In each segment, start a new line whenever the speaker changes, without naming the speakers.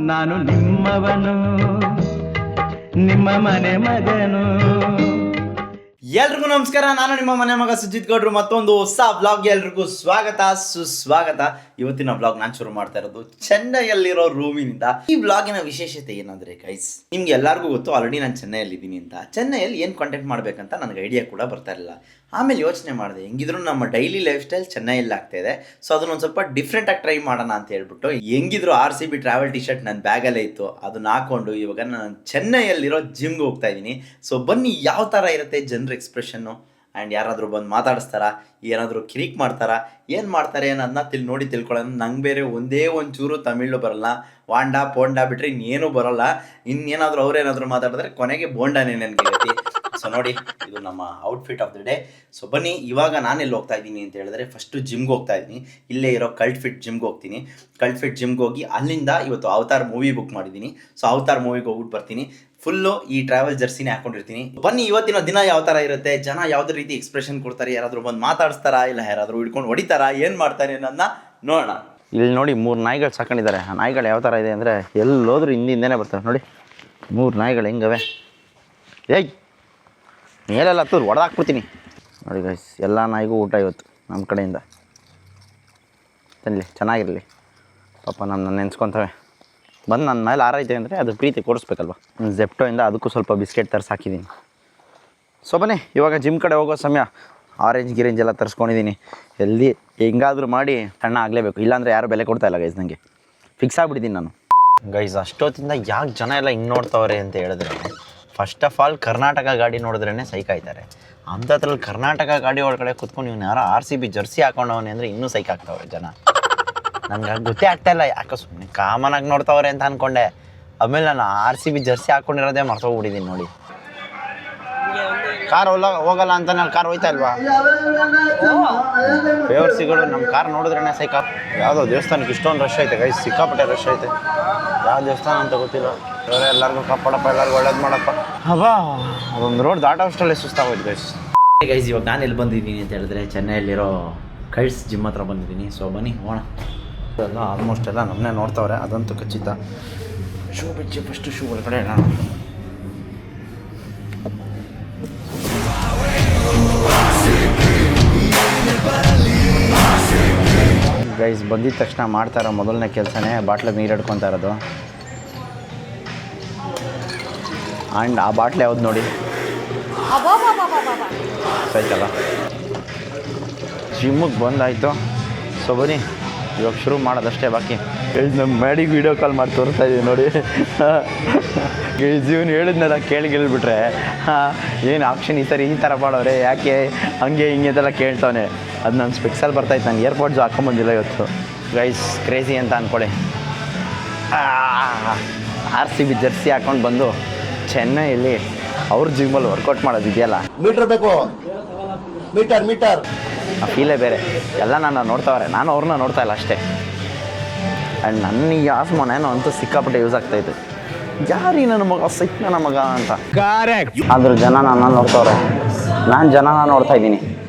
ನಾನು ನಿಮ್ಮವನು, ನಿಮ್ಮ ಮನೆ ಮಗನು.
ಎಲ್ರಿಗೂ ನಮಸ್ಕಾರ. ನಾನು ನಿಮ್ಮ ಮನೆ ಮಗ ಸುಜಿತ್ ಗೌಡ್ರು. ಮತ್ತೊಂದು ಹೊಸ ಬ್ಲಾಗ್ಗೆ ಎಲ್ರಿಗೂ ಸ್ವಾಗತ ಸುಸ್ವಾಗತ. ಇವತ್ತಿನ ಬ್ಲಾಗ್ ನಾನು ಶುರು ಮಾಡ್ತಾ ಇರೋದು ಚೆನ್ನೈಯಲ್ಲಿರೋ ರೂಮಿನಿಂದ. ಈ ಬ್ಲಾಗಿನ ವಿಶೇಷತೆ ಏನಂದ್ರೆ ಗೈಸ್, ನಿಮ್ಗೆ ಎಲ್ಲರಿಗೂ ಗೊತ್ತು ಆಲ್ರೆಡಿ ನಾನು ಚೆನ್ನೈಯಲ್ಲಿ ಇದ್ದೀನಿ ಅಂತ. ಚೆನ್ನೈಯಲ್ಲಿ ಏನು ಕಂಟೆಂಟ್ ಮಾಡಬೇಕಂತ ನನಗೆ ಐಡಿಯಾ ಕೂಡ ಬರ್ತಾ ಇರಲಿಲ್ಲ. ಆಮೇಲೆ ಯೋಚನೆ ಮಾಡಿದೆ, ಹೆಂಗಿದ್ರು ನಮ್ಮ ಡೈಲಿ ಲೈಫ್ ಸ್ಟೈಲ್ ಚೆನ್ನೈಯಲ್ಲಿ ಆಗ್ತಾ ಇದೆ, ಸೊ ಅದನ್ನೊಂದು ಸ್ವಲ್ಪ ಡಿಫ್ರೆಂಟ್ ಆಗಿ ಟ್ರೈ ಮಾಡೋಣ ಅಂತ ಹೇಳ್ಬಿಟ್ಟು, ಹೆಂಗಿದ್ರು RCB ಟ್ರಾವೆಲ್ ಟಿ ಶರ್ಟ್ ನನ್ನ ಬ್ಯಾಗಲ್ಲೇ ಇತ್ತು, ಅದನ್ನ ಹಾಕೊಂಡು ಇವಾಗ ನಾನು ಚೆನ್ನೈಯಲ್ಲಿರೋ ಜಿಮ್ಗೆ ಹೋಗ್ತಾ ಇದ್ದೀನಿ. ಸೊ ಬನ್ನಿ ಯಾವ ಥರ ಇರುತ್ತೆ ಜನರ ಎಕ್ಸ್ಪ್ರೆಷನ್ನು, ಆ್ಯಂಡ್ ಯಾರಾದರೂ ಬಂದು ಮಾತಾಡಿಸ್ತಾರಾ, ಏನಾದರೂ ಕಿರಿಕ್ ಮಾಡ್ತಾರಾ, ಏನು ಮಾಡ್ತಾರೆ ಅನ್ನೋದನ್ನ ನೋಡಿ ತಿಳ್ಕೊಳ್ಳೋಣ. ನಂಗೆ ಬೇರೆ ಒಂದೇ ಒಂಚೂರು ತಮಿಳು ಬರಲ್ಲ, ವಾಂಡಾ ಪೋಂಡಾ ಬಿಟ್ಟರೆ ಇನ್ನೇನು ಬರೋಲ್ಲ. ಇನ್ನೇನಾದರೂ ಅವ್ರೇನಾದರೂ ಮಾತಾಡಿದ್ರೆ ಕೊನೆಗೆ ಬೋಂಡಾನೇ ನನಗೆ ಗತಿ. ಸೊ ನೋಡಿ, ಇದು ನಮ್ಮ outfit of the day. So ಬನ್ನಿ, ಇವಾಗ ನಾನೆಲ್ಲಿ ಹೋಗ್ತಾ ಇದ್ದೀನಿ ಅಂತ ಹೇಳಿದ್ರೆ, ಫಸ್ಟು ಜಿಮ್ಗೆ ಹೋಗ್ತಾ ಇದ್ದೀನಿ. ಇಲ್ಲೇ ಇರೋ ಕಲ್ಟ್ ಫಿಟ್ ಜಿಮ್ಗೆ ಹೋಗ್ತೀನಿ. ಕಲ್ಟ್ ಫಿಟ್ ಜಿಮ್ಗೆ ಹೋಗಿ ಅಲ್ಲಿಂದ ಇವತ್ತು ಅವತಾರ್ ಮೂವಿ ಬುಕ್ ಮಾಡಿದ್ದೀನಿ. ಸೊ ಅವತಾರ್ ಮೂವಿಗೆ ಹೋಗ್ಬಿಟ್ಟು ಬರ್ತೀನಿ. ಫುಲ್ಲು ಈ ಟ್ರಾವೆಲ್ ಜರ್ಸಿನೇ ಹಾಕೊಂಡಿರ್ತೀನಿ. ಬನ್ನಿ, ಇವತ್ತಿನ ದಿನ ಯಾವ ಥರ ಇರುತ್ತೆ, ಜನ ಯಾವುದೇ ರೀತಿ ಎಕ್ಸ್ಪ್ರೆಷನ್ ಕೊಡ್ತಾರೆ, ಯಾರಾದರೂ ಬಂದು ಮಾತಾಡಿಸ್ತಾರಾ, ಇಲ್ಲ ಯಾರಾದರೂ ಹಿಡ್ಕೊಂಡು ಹೊಡಿತಾರಾ, ಏನು ಮಾಡ್ತಾರೆ ಅನ್ನೋದನ್ನ ನೋಡೋಣ. ಇಲ್ಲಿ ನೋಡಿ, 3 ನಾಯಿಗಳು ಸಾಕೊಂಡಿದ್ದಾರೆ. ಆ ನಾಯಿಗಳು ಯಾವ ಥರ ಇದೆ ಅಂದರೆ, ಎಲ್ಲೋದ್ರೂ ಹಿಂದಿಂದನೇ ಬರ್ತಾರೆ. ನೋಡಿ 3 ನಾಯಿಗಳು ಹೆಂಗವೆ. ಏಯ್, ಮೇಲೆಲ್ಲ ಹತ್ತು ಹೊಡೆದಾಕ್ಬಿಡ್ತೀನಿ. ನೋಡಿ ಗೈಸ್, ಎಲ್ಲ ನಾಯಿಗೂ ಊಟ ಇವತ್ತು ನಮ್ಮ ಕಡೆಯಿಂದ. ತಿನ್ನಲಿ, ಚೆನ್ನಾಗಿರಲಿ. ಪಾಪ ನನ್ನ ನೆನೆಸ್ಕೊತವೆ. ಬಂದು ನನ್ನ ಮೇಲೆ ಆರೈತೆ ಅಂದರೆ ಅದು ಪ್ರೀತಿ ಕೊಡಿಸ್ಬೇಕಲ್ವ. ಜೆಪ್ಟೋಯಿಂದ ಅದಕ್ಕೂ ಸ್ವಲ್ಪ ಬಿಸ್ಕೆಟ್ ತರಿಸಿ ಹಾಕಿದ್ದೀನಿ. ಸೊ ಬನ್ನಿ, ಇವಾಗ ಜಿಮ್ ಕಡೆ ಹೋಗೋ ಸಮಯ. ಆರೆಂಜ್ ಗಿರೇಂಜ್ ಎಲ್ಲ ತರಿಸ್ಕೊಂಡಿದ್ದೀನಿ. ಎಲ್ಲಿ ಹೆಂಗಾದರೂ ಮಾಡಿ ಸಣ್ಣ ಆಗಲೇಬೇಕು, ಇಲ್ಲಾಂದರೆ ಯಾರು ಬೆಲೆ ಕೊಡ್ತಾಯಿಲ್ಲ ಗೈಸ್. ನನಗೆ ಫಿಕ್ಸ್ ಆಗಿಬಿಟ್ಟಿದ್ದೀನಿ ನಾನು. ಗೈಸ್, ಅಷ್ಟೊತ್ತಿಂದ ಯಾಕೆ ಜನ ಎಲ್ಲ ಹಿಂಗೆ ನೋಡ್ತವ್ರೆ ಅಂತ ಹೇಳಿದ್ರೆ, ಫಸ್ಟ್ ಆಫ್ ಆಲ್ ಕರ್ನಾಟಕ ಗಾಡಿ ನೋಡಿದ್ರೇ ಸೈಕಾಯ್ತಾರೆ. ಅಂಥದ್ರಲ್ಲಿ ಕರ್ನಾಟಕ ಗಾಡಿ ಒಳಗಡೆ ಕುತ್ಕೊಂಡು ಇವ್ನು ಯಾರೋ RCB ಜರ್ಸಿ ಹಾಕೊಂಡವನೇ ಅಂದರೆ ಇನ್ನೂ ಸೈಕ್ ಆಗ್ತಾವ್ರೆ ಜನ. ನನಗೆ ಗೊತ್ತೇ ಆಗ್ತಾಯಿಲ್ಲ, ಯಾಕೆ ಸುಮ್ಮನೆ ಕಾಮನಾಗಿ ನೋಡ್ತಾವ್ರೆ ಅಂತ ಅಂದ್ಕೊಂಡೆ. ಆಮೇಲೆ ನಾನು RCB ಜರ್ಸಿ ಹಾಕ್ಕೊಂಡಿರೋದೇ ಮರ್ತೋಗ್ಬಿಟ್ಟಿದ್ದೀನಿ. ನೋಡಿ, ಕಾರ್ ಹೋಗಲ್ಲ ಅಂತ ನಾನು ಕಾರ್ ಹೋಯ್ತಾ ಇಲ್ವಾ. ಬೇವರ್ಸಿಗಳು ನಮ್ಮ ಕಾರ್ ನೋಡಿದ್ರೇ ಸೈಕ. ಯಾವುದೋ ದೇವಸ್ಥಾನಕ್ಕೆ ಇಷ್ಟೊಂದು ರಶ್ ಐತೆ ಗೈಸ್, ಸಿಕ್ಕಾಪಟ್ಟೆ ರಶ್ ಐತೆ. ಯಾವ ದೇವಸ್ಥಾನ ಅಂತ ಗೊತ್ತಿಲ್ಲ. ಇವರೇ ಎಲ್ಲರಿಗೂ ಕಾಪಾಡಪ್ಪ, ಎಲ್ಲರಿಗೂ ಒಳ್ಳೇದು ಮಾಡಪ್ಪ. ಹಬ್ಬಾ, ಅದೊಂದು ರೋಡ್ ದಾಟೋಷ್ಟಲ್ಲೇ ಸುಸ್ತಾಗೋಯ್ತು ಗೈಸ್. ಗೈಸ್, ಇವಾಗ ನಾನು ಎಲ್ಲಿ ಬಂದಿದ್ದೀನಿ ಅಂತ ಹೇಳಿದ್ರೆ, ಚೆನ್ನೈಯಲ್ಲಿರೋ ಕೈಟ್ಸ್ ಜಿಮ್ ಹತ್ರ ಬಂದಿದ್ದೀನಿ. ಸೊ ಬನ್ನಿ ಹೋಗೋಣ. ಎಲ್ಲ ಆಲ್ಮೋಸ್ಟ್ ಎಲ್ಲ ನಮ್ಮನ್ನೇ ನೋಡ್ತಾವ್ರೆ, ಅದಂತೂ ಖಚಿತ. ಶೂ ಬಿಚ್ಚಿ ಫಸ್ಟು ಶೂ ಒಳಗಡೆ ಇಡೋಣ. ಗೈಸ್, ಬಂದಿದ ತಕ್ಷಣ ಮಾಡ್ತಾರೋ ಮೊದಲನೇ ಕೆಲಸನೇ ಬಾಟ್ಲಿಗೆ ನೀರು ಹಿಡ್ಕೊತಾ ಇರೋದು. ಆ್ಯಂಡ್ ಆ ಬಾಟ್ಲಿ ಯಾವ್ದು ನೋಡಿ, ಸೈಕಲ್ಲ. ಜಿಮ್ಮಿಗೆ ಬಂದಾಯಿತು. ಸೊ ಬನ್ನಿ, ಇವಾಗ ಶುರು ಮಾಡೋದಷ್ಟೇ ಬಾಕಿ. ನಮ್ಮ ಮ್ಯಾಡಿಗೆ ವೀಡಿಯೋ ಕಾಲ್ ಮಾಡಿ ತೋರಿಸ್ತಾ ಇದ್ದೀವಿ ನೋಡಿ. ಜೀವನ ಹೇಳಿದ್ನೆಲ್ಲ ಕೇಳಿಬಿಟ್ರೆ, ಏನು ಆಪ್ಷನ್ ಈ ಥರ ಮಾಡೋರೆ, ಯಾಕೆ ಹಂಗೆ ಹಿಂಗೆ ಅಂತೆಲ್ಲ ಕೇಳ್ತಾನೆ. ಅದು ನನ್ನ ಸ್ಪೆಕ್ಸಲ್ಲಿ ಬರ್ತಾಯಿತ್ತು. ನಾನು ಏರ್ಪೋರ್ಟ್ಸು ಹಾಕ್ಕೊಂಬಂದಿಲ್ಲ ಇವತ್ತು ಗೈಸ್. ಕ್ರೇಜಿ ಅಂತ ಅಂದ್ಕೊಳ್ಳಿ. RCB ಜರ್ಸಿ ಹಾಕ್ಕೊಂಡು ಬಂದು ಚೆನ್ನೈಯಲ್ಲಿ ಅವ್ರ ಜಿಮ್ಮಲ್ಲಿ ವರ್ಕೌಟ್ ಮಾಡೋದಿದೆಯಲ್ಲ,
ಮೀಟರ್ ಬೇಕು, ಮೀಟರ್
ಆ ಫೀಲೇ ಬೇರೆ. ಎಲ್ಲ ನನ್ನ ನೋಡ್ತಾವ್ರೆ, ನಾನು ಅವ್ರನ್ನ ನೋಡ್ತಾ ಇಲ್ಲ ಅಷ್ಟೇ. ಆ್ಯಂಡ್ ನನಗೆ ಆಸ್ಮಾನೇನೋ ಅಂತೂ ಸಿಕ್ಕಾಪಟ್ಟೆ ಯೂಸ್ ಆಗ್ತಾಯಿತ್ತು. ಯಾರೀ ನನ್ನ ಮಗ, ಸಿಕ್ ನನ್ನ ಮಗ ಅಂತ. ಆದರೂ ಜನ ನನ್ನ ನೋಡ್ತಾವ್ರೆ, ನಾನು ಜನನ ನೋಡ್ತಾ ಇದ್ದೀನಿ.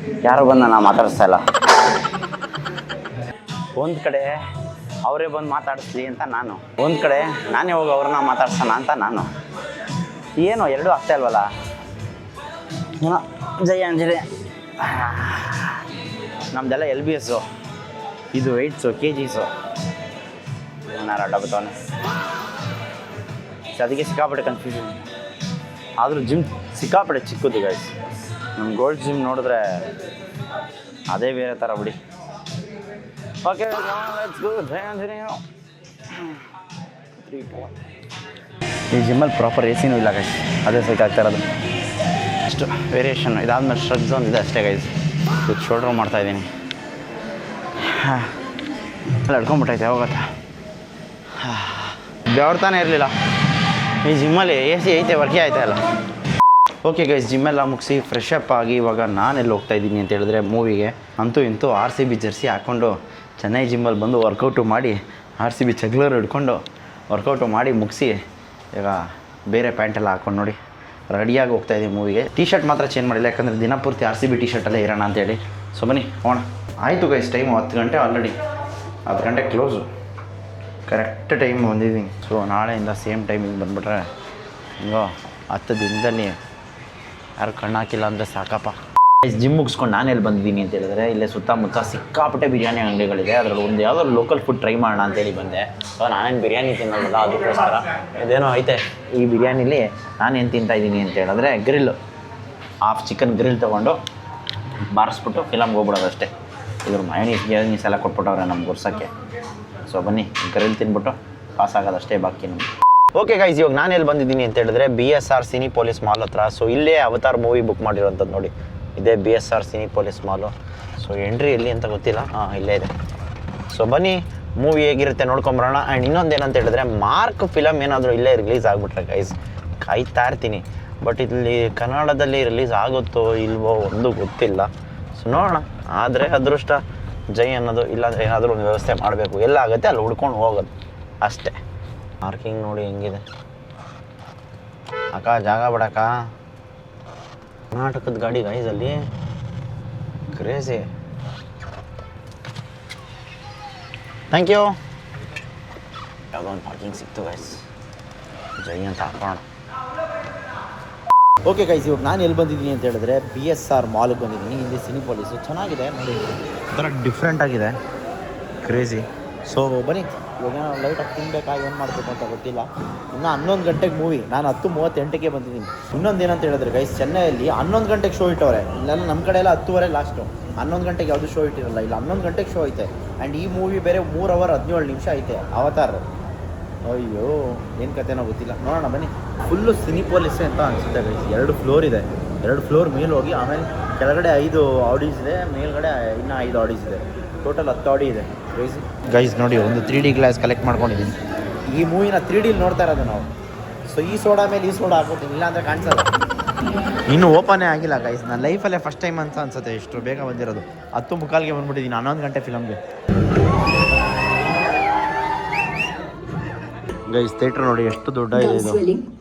ಯಾರು ಬಂದು ನಾನು ಮಾತಾಡಿಸ್ತಾ ಇಲ್ಲ. ಒಂದು ಕಡೆ ಅವರೇ ಬಂದು ಮಾತಾಡಿಸ್ಲಿ ಅಂತ ನಾನು, ಒಂದು ಕಡೆ ನಾನೇ ಹೋಗಿ ಅವ್ರನ್ನ ಮಾತಾಡ್ಸೋಣ ಅಂತ ನಾನು. ಏನೋ ಎರಡೂ ಆಗ್ತಾ ಇಲ್ವಲ್ಲ. ಏನೋ ಜಯ ಅಂಜಲಿ. ನಮ್ಮದೆಲ್ಲ LBS, ಇದು 8s kgs. ನಾನು ಅಡ್ಡಾಬತ್ತವನೆ, ಅದಕ್ಕೆ ಸಿಕ್ಕಾಪಟ್ಟೆ ಕನ್ಫ್ಯೂಷನ್. ಆದರೂ ಜಿಮ್ ಸಿಕ್ಕಾಪಟ್ಟೆ ಚಿಕ್ಕದು ಗೈಸ್. ನಮ್ಮ ಗೋಲ್ಡ್ ಜಿಮ್ ನೋಡಿದ್ರೆ ಅದೇ ಬೇರೆ ಥರ ಬಿಡಿ. ಓಕೆ, ಈ ಜಿಮ್ಮಲ್ಲಿ ಪ್ರಾಪರ್ AC ಇಲ್ಲ ಗೈಸ್, ಅದೇ ಸೈಕಾಗ್ತಾ ಇರೋದು. ಅಷ್ಟು ವೇರಿಯೇಷನ್. ಇದಾದ್ಮೇಲೆ ಸ್ಟ್ರಗ್ ಝೋನ್ ಇದೆ ಅಷ್ಟೇ ಗೈಸ್. ಇದು ಶೋಲ್ಡ್ರ್ ಮಾಡ್ತಾಯಿದ್ದೀನಿ. ಎಲ್ಲ ಹಿಡ್ಕೊಂಬಿಟ್ಟೈತೆ ಹೋಗತ್ತಾ. ಬೆವರ್ತಾನೆ ಇರಲಿಲ್ಲ. ಈ ಜಿಮ್ಮಲ್ಲಿ AC ಐತೆ, ವರ್ಕೇ ಆಯ್ತಾ ಇಲ್ಲ. ಓಕೆ ಗೈಸ್, ಜಿಮ್ಮೆಲ್ಲ ಮುಗಿಸಿ ಫ್ರೆಶ್ ಅಪ್ ಆಗಿ ಇವಾಗ ನಾನೆಲ್ಲಿ ಹೋಗ್ತಾ ಇದ್ದೀನಿ ಅಂತ ಹೇಳಿದ್ರೆ ಮೂವಿಗೆ. ಅಂತೂ ಇಂತೂ RCB ಜರ್ಸಿ ಹಾಕ್ಕೊಂಡು ಚೆನ್ನೈ ಜಿಮ್ಮಲ್ಲಿ ಬಂದು ವರ್ಕೌಟು ಮಾಡಿ, RCB ಚಗ್ಲರ್ ಹಿಡ್ಕೊಂಡು ವರ್ಕೌಟು ಮಾಡಿ ಮುಗಿಸಿ, ಈಗ ಬೇರೆ ಪ್ಯಾಂಟೆಲ್ಲ ಹಾಕ್ಕೊಂಡು ನೋಡಿ ರೆಡಿಯಾಗಿ ಹೋಗ್ತಾಯಿದ್ದೀವಿ ಮೂವಿಗೆ. ಟಿ ಶರ್ಟ್ ಮಾತ್ರ ಚೇಂಜ್ ಮಾಡಿಲ್ಲ, ಯಾಕಂದರೆ ದಿನಪೂರ್ತಿ RCB ಟಿ ಶರ್ಟಲ್ಲೇ ಇರೋಣ ಅಂತೇಳಿ. ಸೊ ಬನ್ನಿ ಹೋಣ. ಆಯಿತು ಗೈಸ್, ಟೈಮು 10 ಗಂಟೆ ಆಲ್ರೆಡಿ. 10 ಗಂಟೆ ಕ್ಲೋಸು. ಕರೆಕ್ಟ್ ಟೈಮ್ ಬಂದಿದ್ದೀನಿ. ಸೊ ನಾಳೆಯಿಂದ ಸೇಮ್ ಟೈಮಿಗೆ ಬಂದುಬಿಟ್ರೆ ಹಿಂಗೋ 10 ದಿನದಲ್ಲಿ ಯಾರು ಕಣ್ಣು ಹಾಕಿಲ್ಲ ಅಂದರೆ ಸಾಕಪ್ಪ. ಜಿಮ್ ಮುಗಿಸ್ಕೊಂಡು ನಾನು ಎಲ್ಲಿ ಬಂದಿದ್ದೀನಿ ಅಂತ ಹೇಳಿದ್ರೆ ಇಲ್ಲೇ ಸುತ್ತಮುತ್ತ ಸಿಕ್ಕಾಪಟ್ಟೆ ಬಿರಿಯಾನಿ ಅಂಗಡಿಗಳಿದೆ. ಅದರಲ್ಲಿ ಒಂದು ಯಾವುದೋ ಲೋಕಲ್ ಫುಡ್ ಟ್ರೈ ಮಾಡೋಣ ಅಂತೇಳಿ ಬಂದೆ. ಸೊ ನಾನೇನು ಬಿರಿಯಾನಿ ತಿನ್ನೋಲ್ಲ, ಅದಕ್ಕೋಸ್ಕರ ಇದೇನೋ ಐತೆ ಈ ಬಿರಿಯಾನಿಲಿ ನಾನೇನು ತಿಂತಾಯಿದ್ದೀನಿ ಅಂತ ಹೇಳಿದ್ರೆ ಗ್ರಿಲ್, ಹಾಫ್ ಚಿಕನ್ ಗ್ರಿಲ್ ತೊಗೊಂಡು ಬಾರಿಸ್ಬಿಟ್ಟು ಫಿಲಮ್ಗೆ ಹೋಗ್ಬಿಡೋದು ಅಷ್ಟೇ. ಇದ್ರ ಮಯೋನೀಸ್ ಎಲ್ಲ ಕೊಟ್ಬಿಟ್ಟವ್ರೆ ನಮ್ಗೆ ಗುರ್ಸೋಕ್ಕೆ. ಸೊ ಬನ್ನಿ ಗ್ರಿಲ್ ತಿನ್ಬಿಟ್ಟು ಪಾಸ್ ಆಗೋದಷ್ಟೇ ಬಾಕಿ ನಮ್ಗೆ. ಓಕೆ ಗೈಸ್, ಇವಾಗ ನಾನು ಎಲ್ಲಿ ಬಂದಿದ್ದೀನಿ ಅಂತ ಹೇಳಿದ್ರೆ BSR ಸಿನಿಪೋಲಿಸ್ ಮಾಲ್ ಹತ್ರ. ಸೊ ಇಲ್ಲೇ ಅವತಾರ್ ಮೂವಿ ಬುಕ್ ಮಾಡಿರೋಂಥದ್ದು ನೋಡಿ, ಇದೇ BSR ಸಿನಿಪೋಲಿಸ್ ಮಾಲು. ಸೊ ಎಂಟ್ರಿ ಎಲ್ಲಿ ಅಂತ ಗೊತ್ತಿಲ್ಲ, ಇಲ್ಲೇ ಇದೆ. ಸೊ ಬನ್ನಿ ಮೂವಿ ಹೇಗಿರುತ್ತೆ ನೋಡ್ಕೊಂಬರೋಣ. ಆ್ಯಂಡ್ ಇನ್ನೊಂದು ಏನಂತ ಹೇಳಿದ್ರೆ ಮಾರ್ಕ್ ಫಿಲಮ್ ಏನಾದರೂ ಇಲ್ಲೇ ರಿಲೀಸ್ ಆಗಿಬಿಟ್ರೆ ಗೈಸ್ ಕಾಯ್ತಾ ಇರ್ತೀನಿ. ಬಟ್ ಇಲ್ಲಿ ಕನ್ನಡದಲ್ಲಿ ರಿಲೀಸ್ ಆಗುತ್ತೋ ಇಲ್ವೋ ಒಂದು ಗೊತ್ತಿಲ್ಲ. ಸೊ ನೋಡೋಣ, ಆದರೆ ಅದೃಷ್ಟ ಜೈ ಅನ್ನೋದು, ಇಲ್ಲಾಂದರೆ ಏನಾದರೂ ಒಂದು ವ್ಯವಸ್ಥೆ ಮಾಡಬೇಕು. ಎಲ್ಲ ಆಗುತ್ತೆ ಅಲ್ಲಿ ಹುಡ್ಕೊಂಡು ಹೋಗೋದು ಅಷ್ಟೇ. ಪಾರ್ಕಿಂಗ್ ನೋಡಿ ಹೆಂಗಿದೆ ಅಕ್ಕ, ಜಾಗ ಬಿಡಕ್ಕ. ಕರ್ನಾಟಕದ ಗಾಡಿ ಗೈಸ್ ಅಲ್ಲಿ ಕ್ರೇಜಿ. Thank you. ಯಾವುದೋ ಒಂದು ಪಾರ್ಕಿಂಗ್ ಸಿಕ್ತು ಗೈಸ್, ಜೈ ಅಂತ ಹಾಕೋಣ. ಓಕೆ ಗೈಸ್, ಇವಾಗ ನಾನು ಎಲ್ಲಿ ಬಂದಿದ್ದೀನಿ ಅಂತ ಹೇಳಿದ್ರೆ BSR ಮಾಲ್ಗೆ ಬಂದಿದ್ದೀನಿ. ಇಲ್ಲಿ ಸಿನಿಪೋಲಿಸು ಚೆನ್ನಾಗಿದೆ ನೋಡಿ, ಒಂಥರ ಡಿಫ್ರೆಂಟ್ ಆಗಿದೆ, ಕ್ರೇಜಿ. ಸೊ ಬನ್ನಿ ಇವಾಗ ಲೈಟಾಗಿ ತಿನ್ಬೇಕಾಗಿ ಏನು ಮಾಡಬೇಕು ಅಂತ ಗೊತ್ತಿಲ್ಲ. ಇನ್ನು 11 ಗಂಟೆಗೆ ಮೂವಿ, ನಾನು 10:38ಗೆ ಬಂದಿದ್ದೀನಿ. ಇನ್ನೊಂದು ಏನಂತ ಹೇಳಿದ್ರೆ ಗೈಸ್, ಚೆನ್ನೈಯಲ್ಲಿ 11 ಗಂಟೆಗೆ ಶೋ ಇಟ್ಟವ್ರೆ. ಇಲ್ಲೆಲ್ಲ ನಮ್ಮ ಕಡೆ ಎಲ್ಲ 10:30 ಲಾಸ್ಟು, 11 ಗಂಟೆಗೆ ಯಾವುದು ಶೋ ಇಟ್ಟಿರಲ್ಲ. ಇಲ್ಲ 11 ಗಂಟೆಗೆ ಶೋ ಐತೆ. ಆ್ಯಂಡ್ ಈ ಮೂವಿ ಬೇರೆ 3 ಅವರ್ 17 ನಿಮಿಷ ಐತೆ, ಅವತಾರ್. ಅಯ್ಯೋ ಏನು ಕತೆನೋ ಗೊತ್ತಿಲ್ಲ, ನೋಡೋಣ ಬನ್ನಿ. ಫುಲ್ಲು ಸಿನಿಪೋಲಿಸೇ ಅಂತ ಅನಿಸುತ್ತೆ ಗೈಸ್. 2 ಫ್ಲೋರ್ ಇದೆ, 2 ಫ್ಲೋರ್ ಮೇಲೆ ಹೋಗಿ ಆಮೇಲೆ ಕೆಳಗಡೆ 5 ಆಡೀಸ್ ಇದೆ, ಮೇಲ್ಗಡೆ ಇನ್ನೂ 5 ಆಡೀಸ್ ಇದೆ. ಟೋಟಲ್ 10 ಆಡಿ ಇದೆ ಗೈಸ್. ನೋಡಿ ಒಂದು 3D ಗ್ಲಾಸ್ ಕಲೆಕ್ಟ್ ಮಾಡ್ಕೊಂಡಿದ್ದೀನಿ. ಈ ಮೂವಿನ 3Dಲಿ ನೋಡ್ತಾ ಇರೋದು ನಾವು. ಸೊ ಈ ಸೋಡಾ ಮೇಲೆ ಈ ಸೋಡಾ ಹಾಕ್ಬಿಡ್ತೀನಿ, ಇಲ್ಲ ಅಂದರೆ ಕಾಣಿಸಲ್ಲ. ಇನ್ನೂ ಓಪನೇ ಆಗಿಲ್ಲ ಗೈಸ್. ನನ್ನ ಲೈಫಲ್ಲೇ ಫಸ್ಟ್ ಟೈಮ್ ಅಂತ ಅನ್ಸುತ್ತೆ ಇಷ್ಟು ಬೇಗ ಬಂದಿರೋದು. 10:45ಗೆ ಬಂದ್ಬಿಟ್ಟಿದ್ದೀನಿ 11 ಗಂಟೆ ಫಿಲಮ್ಗೆ. ಗೈಸ್ ಥಿಯೇಟ್ರ್ ನೋಡಿ ಎಷ್ಟು ದೊಡ್ಡ ಇದೆ ಇದು,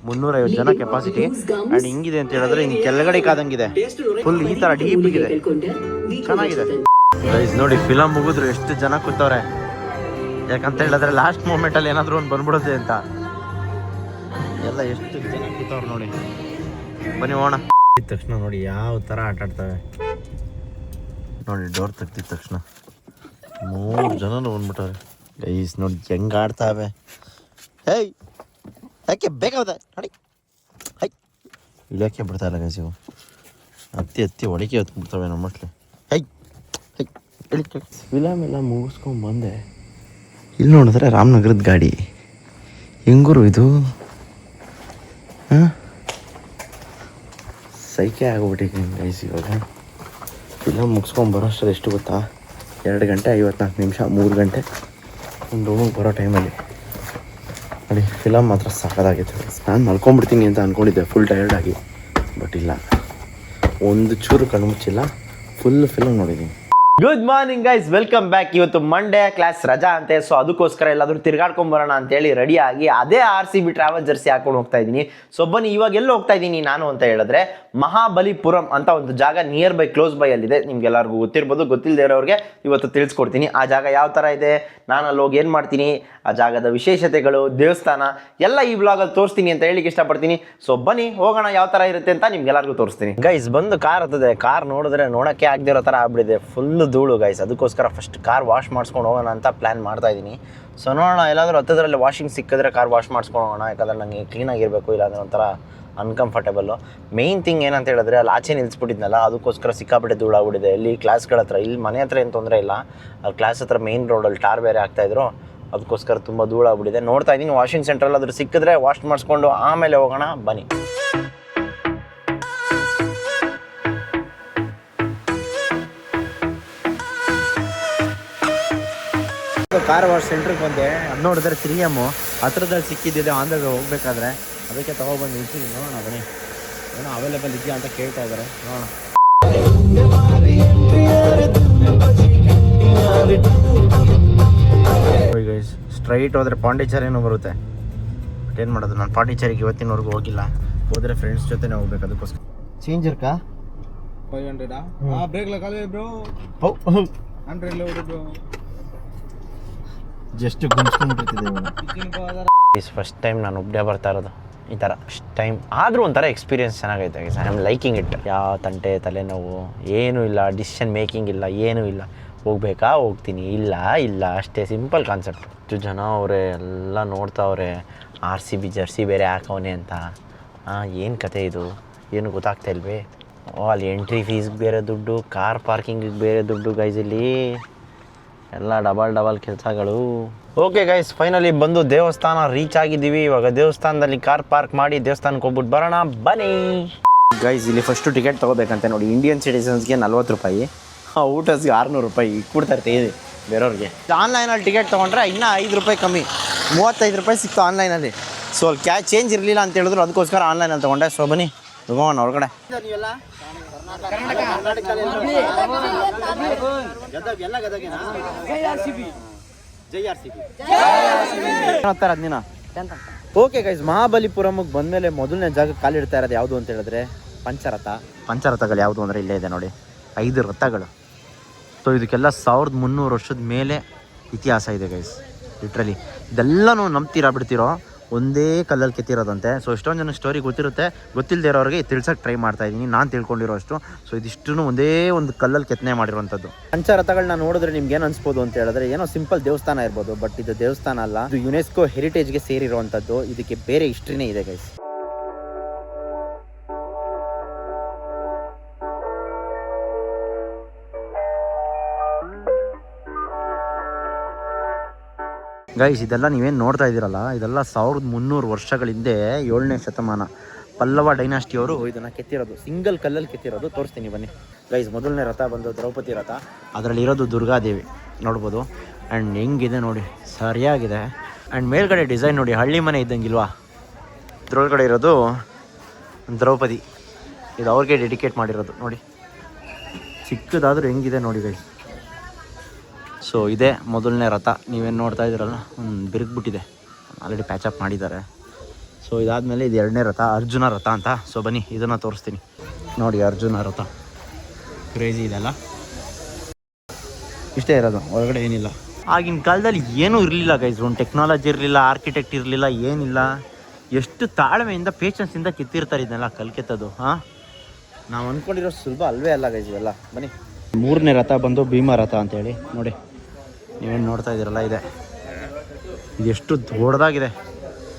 350 ಜನ ಕೆಪಾಸಿಟಿ. ಆ್ಯಂಡ್ ಹಿಂಗಿದೆ ಅಂತ ಹೇಳಿದ್ರೆ ಹಿಂಗೆ ಕೆಳಗಡೆ ಕಾದಂಗಿದೆ, ಫುಲ್ ಈ ಥರ ಡೀಪಿಗಿದೆ, ಚೆನ್ನಾಗಿದೆ ಗೈಸ್. ನೋಡಿ ಫಿಲಮ್ ಮುಗಿದ್ರು ಎಷ್ಟು ಜನ ಕೂತವ್ರೆ, ಯಾಕಂತ ಹೇಳಿದ್ರೆ ಲಾಸ್ಟ್ ಮೂಮೆಂಟಲ್ಲಿ ಏನಾದರೂ ಒಂದು ಬಂದ್ಬಿಡುತ್ತೆ ಅಂತ. ಎಲ್ಲ ಎಷ್ಟು ಜನ ಕೂತವ್ರು ನೋಡಿ. ಬನ್ನಿ ಹೋಗೋಣ. ತಕ್ಷಣ ನೋಡಿ ಯಾವ ಥರ ಆಟ ಆಡ್ತವೆ ನೋಡಿ. ಡೋರ್ ತೆಗ್ದಿದ ತಕ್ಷಣ 3 ಜನನು ಬಂದ್ಬಿಟ್ಟವ್ರೆ ಗೈಸ್. ನೋಡಿ ಹೆಂಗೆ ಆಡ್ತಾವೆ. ಹೇಯ್ ಯಾಕೆ ಬೇಕಾದ ನೋಡಿ, ಹೈ ಇಳಿಯೋಕ್ಕೆ ಬಿಡ್ತಾ ಇಲ್ಲ ಗೈಸ್. ಇವು ಹತ್ತಿ ಒಳಗೆ ಹೊತ್ಬಿಡ್ತವೆ ನಮ್ಮ ಮಕ್ಳು. ಹೈ ಹೈ ಇಳಿ. ಫಿಲಮ್ ಎಲ್ಲ ಮುಗಿಸ್ಕೊಂಡು ಬಂದೆ. ಇಲ್ಲಿ ನೋಡಿದ್ರೆ ರಾಮನಗರದ ಗಾಡಿ ಹೆಂಗೂರು ಇದು, ಹಾಂ ಸೈಕೆ ಆಗ್ಬಿಟ್ಟಿದ್ದೀನಿ ಗೈಸ್. ಇವಾಗ ಫಿಲಮ್ ಮುಗಿಸ್ಕೊಂಡು ಬರೋಷ್ಟರಲ್ಲಿ ಎಷ್ಟು ಗೊತ್ತಾ, 2 ಗಂಟೆ 54 ನಿಮಿಷ, 3 ಗಂಟೆ ಒಂದು ರೂಮಿಗೆ ಬರೋ ಟೈಮಲ್ಲಿ. ನೋಡಿ ಫಿಲಮ್ ಮಾತ್ರ ಸಖತ್ತಾಗಿತ್ತು. ನಾನು ಮಲ್ಕೊಂಡ್ಬಿಡ್ತೀನಿ ಅಂತ ಅಂದ್ಕೊಂಡಿದ್ದೆ ಫುಲ್ ಟಯರ್ಡಾಗಿ, ಬಟ್ ಇಲ್ಲ, ಒಂದು ಚೂರು ಕಣ್ಣು ಮುಚ್ಚಿಲ್ಲ, ಫುಲ್ ಫಿಲಮ್ ನೋಡಿದ್ದೀನಿ. Good morning guys, welcome back. ಇವತ್ತು ಮಂಡೇ, ಕ್ಲಾಸ್ ರಜಾ ಅಂತೆ. ಸೊ ಅದಕ್ಕೋಸ್ಕರ ಎಲ್ಲಾದರೂ ತಿರ್ಗಾಡ್ಕೊಂಬರೋಣ ಅಂತೇಳಿ ರೆಡಿಯಾಗಿ ಅದೇ RCB ಟ್ರಾವೆಲ್ ಜರ್ಸಿ ಹಾಕೊಂಡು ಹೋಗ್ತಾ ಇದ್ದೀನಿ. ಸೊ ಬನ್ನಿ ಇವಾಗ ಎಲ್ಲಿ ಹೋಗ್ತಾ ಇದ್ದೀನಿ ನಾನು ಅಂತ ಹೇಳಿದ್ರೆ ಮಹಾಬಲಿಪುರಂ ಅಂತ ಒಂದು ಜಾಗ ನಿಯರ್ ಬೈ, ಕ್ಲೋಸ್ ಬೈ ಅಲ್ಲಿದೆ. ನಿಮ್ಗೆಲ್ಲರಿಗೂ ಗೊತ್ತಿರ್ಬೋದು, ಗೊತ್ತಿಲ್ಲದೆ ಇರೋರಿಗೆ ಇವತ್ತು ತಿಳಿಸ್ಕೊಡ್ತೀನಿ ಆ ಜಾಗ ಯಾವ ಥರ ಇದೆ, ನಾನು ಅಲ್ಲಿ ಹೋಗಿ ಏನು ಮಾಡ್ತೀನಿ, ಆ ಜಾಗದ ವಿಶೇಷತೆಗಳು, ದೇವಸ್ಥಾನ ಎಲ್ಲ ಈ ವ್ಲಾಗಲ್ಲಿ ತೋರಿಸ್ತೀನಿ ಅಂತ ಹೇಳಿಕ್ಕೆ ಇಷ್ಟಪಡ್ತೀನಿ. ಸೊ ಬನ್ನಿ ಹೋಗೋಣ, ಯಾವ ಥರ ಇರುತ್ತೆ ಅಂತ ನಿಮ್ಗೆಲ್ಲರಿಗೂ ತೋರಿಸ್ತೀನಿ. ಗೈಸ್ ಬಂದು ಕಾರ್ ಹತ್ತದೆ, ಕಾರ್ ನೋಡಿದ್ರೆ ನೋಡೋಕ್ಕೆ ಆಗದಿರೋ ಥರ ಆಗ್ಬಿಟ್ಟಿದೆ, ಫುಲ್ ಧೂಳು ಗೈಸ್. ಅದಕ್ಕೋಸ್ಕರ ಫಸ್ಟ್ ಕಾರ್ ವಾಶ್ ಮಾಡಿಸ್ಕೊಂಡು ಹೋಗೋಣ ಅಂತ ಪ್ಲ್ಯಾನ್ ಮಾಡ್ತಾ ಇದ್ದೀನಿ. ಸೊ ನೋಡೋಣ, ಎಲ್ಲಾದರೂ ಹತ್ತದ್ರಲ್ಲಿ ವಾಷಿಂಗ್ ಸಿಕ್ಕಿದ್ರೆ ಕಾರ್ ವಾಶ್ ಮಾಡಿಸ್ಕೊಂಡು ಹೋಗೋಣ. ಯಾಕಂದರೆ ನನಗೆ ಕ್ಲೀನಾಗಿರಬೇಕು, ಇಲ್ಲಾಂದರೆ ಒಂಥರ ಅನ್ಕಂಫರ್ಟೇಬಲ್ಲು. ಮೇಯ್ನ್ ಥಿಂಗ್ ಏನಂತ ಹೇಳಿದ್ರೆ ಅಲ್ಲಿ ಆಚೆ ನಿಲ್ಲಿಸ್ಬಿಟ್ಟಿದ್ನಲ್ಲ, ಅದಕ್ಕೋಸ್ಕರ ಸಿಕ್ಕಾಪಟ್ಟೆ ಧೂಳಾಗ್ಬಿಟ್ಟಿದೆ. ಇಲ್ಲಿ ಕ್ಲಾಸ್ಗಳ ಹತ್ರ, ಇಲ್ಲಿ ಮನೆ ಹತ್ರ ಏನು ತೊಂದರೆ ಇಲ್ಲ, ಅಲ್ಲಿ ಕ್ಲಾಸ್ ಹತ್ರ ಮೇಯ್ನ್ ರೋಡಲ್ಲಿ ಟಾರ್ ಬೇರೆ ಆಗ್ತಾಯಿದ್ರು, ಅದಕ್ಕೋಸ್ಕರ ತುಂಬ ಧೂಳಾಗ್ಬಿಟ್ಟಿದೆ. ನೋಡ್ತಾ ಇದ್ದೀನಿ ವಾಷಿಂಗ್ ಸೆಂಟ್ರಲ್ಲಿ ಅದ್ರ ಸಿಕ್ಕಿದ್ರೆ ವಾಶ್ ಮಾಡಿಸ್ಕೊಂಡು ಆಮೇಲೆ ಹೋಗೋಣ ಬನ್ನಿ. ಕಾರ್ ವಾಶ್ ಸೆಂಟ್ರಿಗೆ ಬಂದೆ. ಅದು ನೋಡಿದ್ರೆ 3M ಹತ್ರದಲ್ಲಿ ಸಿಕ್ಕಿದ್ದಿದೆ, ಆಂಧ್ರದಲ್ಲಿ ಹೋಗ್ಬೇಕಾದ್ರೆ ಅದಕ್ಕೆ ತೊಗೊಬಂದು ನಿಲ್ಸಿದ್ದೀನಿ. ನೋಡೋಣ ಬನ್ನಿ, ಏನೋ ಅವೈಲೇಬಲ್ ಇದೆಯಾ ಅಂತ ಕೇಳ್ತಾ ಇದ್ದಾರೆ, ನೋಡೋಣ. ಗೈಸ್ ಸ್ಟ್ರೈಟ್ ಹೋದರೆ ಪಾಂಡಿಚೇರಿನೂ ಬರುತ್ತೆ, ಬಟ್ ಏನು ಮಾಡೋದು, ನಾನು ಪಾಂಡಿಚೇರಿಗೆ ಇವತ್ತಿನವರೆಗೂ ಹೋಗಿಲ್ಲ. ಹೋದರೆ ಫ್ರೆಂಡ್ಸ್ ಜೊತೆನೇ ಹೋಗ್ಬೇಕು, ಅದಕ್ಕೋಸ್ಕರ. ಚೇಂಜ್ ಇರ್ಕಾ
500 ಬ್ರೇಕ್ ಲಗಾಲೆ ಬ್ರೋ, 100 ಬ್ರೋ.
ಜಸ್ಟ್ ಗುಂಸ್ಕೊಂಡ್ಬಿಟ್ಟಿದೆ. ಫಸ್ಟ್ ಟೈಮ್ ನಾನು ಒಬ್ಬನೇ ಬರ್ತಾ ಇರೋದು ಈ ಥರ. ಫಸ್ಟ್ ಟೈಮ್ ಆದರೂ ಒಂಥರ ಎಕ್ಸ್ಪೀರಿಯನ್ಸ್ ಚೆನ್ನಾಗೈತೆ. I am liking it. ಯಾವ ತಂಟೆ ತಲೆನೋವು ಏನೂ ಇಲ್ಲ, ಡಿಸಿಷನ್ ಮೇಕಿಂಗ್ ಇಲ್ಲ, ಏನೂ ಇಲ್ಲ. ಹೋಗ್ಬೇಕಾ ಹೋಗ್ತೀನಿ, ಇಲ್ಲ ಅಷ್ಟೇ ಸಿಂಪಲ್ ಕಾನ್ಸೆಪ್ಟ್. ಎಷ್ಟು ಜನ ಅವರೇ ಎಲ್ಲ ನೋಡ್ತಾವ್ರೆ. RCB ಜರ್ಸಿ ಬೇರೆ ಹಾಕವನೆ ಅಂತ. ಏನು ಕತೆ ಇದು, ಏನು ಗೊತ್ತಾಗ್ತಾ ಇಲ್ವೇ? ಅಲ್ಲಿ ಎಂಟ್ರಿ ಫೀಸ್ಗೆ ಬೇರೆ ದುಡ್ಡು, ಕಾರ್ ಪಾರ್ಕಿಂಗಿಗೆ ಬೇರೆ ದುಡ್ಡು ಗೈಸ್. ಇಲ್ಲಿ ಎಲ್ಲ ಡಬಲ್ ಕೆಲಸಗಳು. ಓಕೆ ಗೈಸ್, ಫೈನಲಿ ಬಂದು ದೇವಸ್ಥಾನ ರೀಚ್ ಆಗಿದ್ದೀವಿ. ಇವಾಗ ದೇವಸ್ಥಾನದಲ್ಲಿ ಕಾರ್ ಪಾರ್ಕ್ ಮಾಡಿ ದೇವಸ್ಥಾನಕ್ಕೆ ಹೋಗ್ಬಿಟ್ಟು ಬರೋಣ ಬನ್ನಿ ಗೈಸ್. ಇಲ್ಲಿ ಫಸ್ಟು ಟಿಕೆಟ್ ತೊಗೋಬೇಕಂತೆ ನೋಡಿ. ಇಂಡಿಯನ್ ಸಿಟಿಸನ್ಸ್ಗೆ 40 ರೂಪಾಯಿ, ಊಟಸ್ಗೆ 600 ರೂಪಾಯಿ ಕೊಡ್ತಾಯಿರ್ತೀವಿ ಬೇರೆಯವ್ರಿಗೆ. ಆನ್ಲೈನಲ್ಲಿ ಟಿಕೆಟ್ ತೊಗೊಂಡ್ರೆ ಇನ್ನೂ 5 ರೂಪಾಯಿ ಕಮ್ಮಿ, 35 ರೂಪಾಯಿ ಸಿಕ್ತು ಆನ್ಲೈನಲ್ಲಿ. ಸೊ ಅಲ್ಲಿ ಚೇಂಜ್ ಇರಲಿಲ್ಲ ಅಂತ ಹೇಳಿದ್ರು, ಅದಕ್ಕೋಸ್ಕರ ಆನ್ಲೈನಲ್ಲಿ ತೊಗೊಂಡೆ. ಸೊ ಬನ್ನಿ ಹೋಗೋಣ ಹೊರಗಡೆ. ಓಕೆ ಗೈಸ್, ಮಹಾಬಲಿಪುರಮ್ಗೆ ಬಂದಮೇಲೆ ಮೊದಲನೇ ಜಾಗಕ್ಕೆ ಕಾಲಿಡ್ತಾ ಇರೋದು ಯಾವುದು ಅಂತ ಹೇಳಿದ್ರೆ ಪಂಚರಥಗಳು. ಯಾವುದು ಅಂದರೆ ಇಲ್ಲೇ ಇದೆ ನೋಡಿ, 5 ರಥಗಳು. ಸೊ ಇದಕ್ಕೆಲ್ಲ 1300 ವರ್ಷದ ಮೇಲೆ ಇತಿಹಾಸ ಇದೆ ಗೈಸ್. ಲಿಟ್ರಲಿ ಇದೆಲ್ಲನೂ ನಂಬ್ತೀರಾ ಬಿಡ್ತಿರೋ, ಒಂದೇ ಕಲ್ಲಲ್ಲಿ ಕೆತ್ತಿರೋದಂತೆ. ಸೊ ಎಷ್ಟೊಂದು ಜನ ಸ್ಟೋರಿ ಗೊತ್ತಿರುತ್ತೆ, ಗೊತ್ತಿಲ್ಲದೆ ಇರೋರಿಗೆ ತಿಳ್ಸೋಕ್ಕೆ ಟ್ರೈ ಮಾಡ್ತಾ ಇದ್ದೀನಿ, ನಾನು ತಿಳ್ಕೊಂಡಿರೋ ಅಷ್ಟು. ಸೊ ಇದಿಷ್ಟು ಒಂದೇ ಒಂದು ಕಲ್ಲಲ್ಲಿ ಕೆತ್ತನೆ ಮಾಡಿರುವಂಥದ್ದು. ಪಂಚರಥಗಳನ್ನ ನೋಡಿದ್ರೆ ನಿಮ್ಗೆ ಏನು ಅನ್ಸ್ಬೋದು ಅಂತ ಹೇಳಿದ್ರೆ, ಏನೋ ಸಿಂಪಲ್ ದೇವಸ್ಥಾನ ಇರ್ಬೋದು, ಬಟ್ ಇದು ದೇವಸ್ಥಾನ ಅಲ್ಲ, ಇದು ಯುನೆಸ್ಕೋ ಹೆರಿಟೇಜ್ಗೆ ಸೇರಿರುವಂಥದ್ದು. ಇದಕ್ಕೆ ಬೇರೆ ಹಿಸ್ಟ್ರಿನೇ ಇದೆ ಗೈಸ್. ಗೈಸ್ ಇದೆಲ್ಲ ನೀವೇನು ನೋಡ್ತಾ ಇದ್ದೀರಲ್ಲ, ಇದೆಲ್ಲ 1300 ವರ್ಷಗಳ ಹಿಂದೆ 7ನೇ ಶತಮಾನ ಪಲ್ಲವ ಡೈನಾಸ್ಟಿಯವರು ಇದನ್ನು ಕೆತ್ತಿರೋದು. ಸಿಂಗಲ್ ಕಲ್ಲಲ್ಲಿ ಕೆತ್ತಿರೋದು. ತೋರಿಸ್ತೀನಿ ಬನ್ನಿ ಗೈಸ್. ಮೊದಲನೇ ರಥ ಬಂದು ದ್ರೌಪದಿ ರಥ, ಅದರಲ್ಲಿ ಇರೋದು ದುರ್ಗಾದೇವಿ ನೋಡ್ಬೋದು. ಆ್ಯಂಡ್ ಹೆಂಗಿದೆ ನೋಡಿ, ಸರಿಯಾಗಿದೆ. ಆ್ಯಂಡ್ ಮೇಲ್ಗಡೆ ಡಿಸೈನ್ ನೋಡಿ, ಹಳ್ಳಿ ಮನೆ ಇದ್ದಂಗಿಲ್ವಾ? ಇದ್ರೊಳಗಡೆ ಇರೋದು ದ್ರೌಪದಿ, ಇದು ಅವ್ರಿಗೆ ಡೆಡಿಕೇಟ್ ಮಾಡಿರೋದು ನೋಡಿ. ಚಿಕ್ಕದಾದರೂ ಹೆಂಗಿದೆ ನೋಡಿ ಗೈಸ್. ಸೊ ಇದೇ ಮೊದಲನೇ ರಥ. ನೀವೇನು ನೋಡ್ತಾ ಇದ್ದೀರಲ್ಲ, ಬಿರುಗ್ಬಿಟ್ಟಿದೆ, ಆಲ್ರೆಡಿ ಪ್ಯಾಚಪ್ ಮಾಡಿದ್ದಾರೆ. ಸೊ ಇದಾದಮೇಲೆ ಇದು 2ನೇ ರಥ, ಅರ್ಜುನ ರಥ ಅಂತ. ಸೊ ಬನ್ನಿ ಇದನ್ನು ತೋರಿಸ್ತೀನಿ ನೋಡಿ. ಅರ್ಜುನ ರಥ ಕ್ರೇಜಿ ಇದೆಲ್ಲ. ಇಷ್ಟೇ ಇರೋದು, ಒಳಗಡೆ ಏನಿಲ್ಲ. ಆಗಿನ ಕಾಲದಲ್ಲಿ ಏನೂ ಇರಲಿಲ್ಲ ಗೈಸ್. ಒಂದು ಟೆಕ್ನಾಲಜಿ ಇರಲಿಲ್ಲ, ಆರ್ಕಿಟೆಕ್ಟ್ ಇರಲಿಲ್ಲ, ಏನಿಲ್ಲ. ಎಷ್ಟು ತಾಳ್ಮೆಯಿಂದ ಪೇಷನ್ಸಿಂದ ಕೆತ್ತಿರ್ತಾರೆ ಇದನ್ನೆಲ್ಲ, ಕಲ್ ಕೆತ್ತೋದು. ನಾವು ಅಂದ್ಕೊಂಡಿರೋ ಸುಲಭ ಅಲ್ವೇ ಅಲ್ಲ ಗೈಸ್ ಇವೆಲ್ಲ. ಬನ್ನಿ. 3ನೇ ರಥ ಬಂದು ಭೀಮ ರಥ ಅಂತೇಳಿ ನೋಡಿ. ನೀವೇನು ನೋಡ್ತಾ ಇದ್ದೀರಲ್ಲ, ಇದೆ ಇದೆಷ್ಟು ದೊಡ್ಡದಾಗಿದೆ.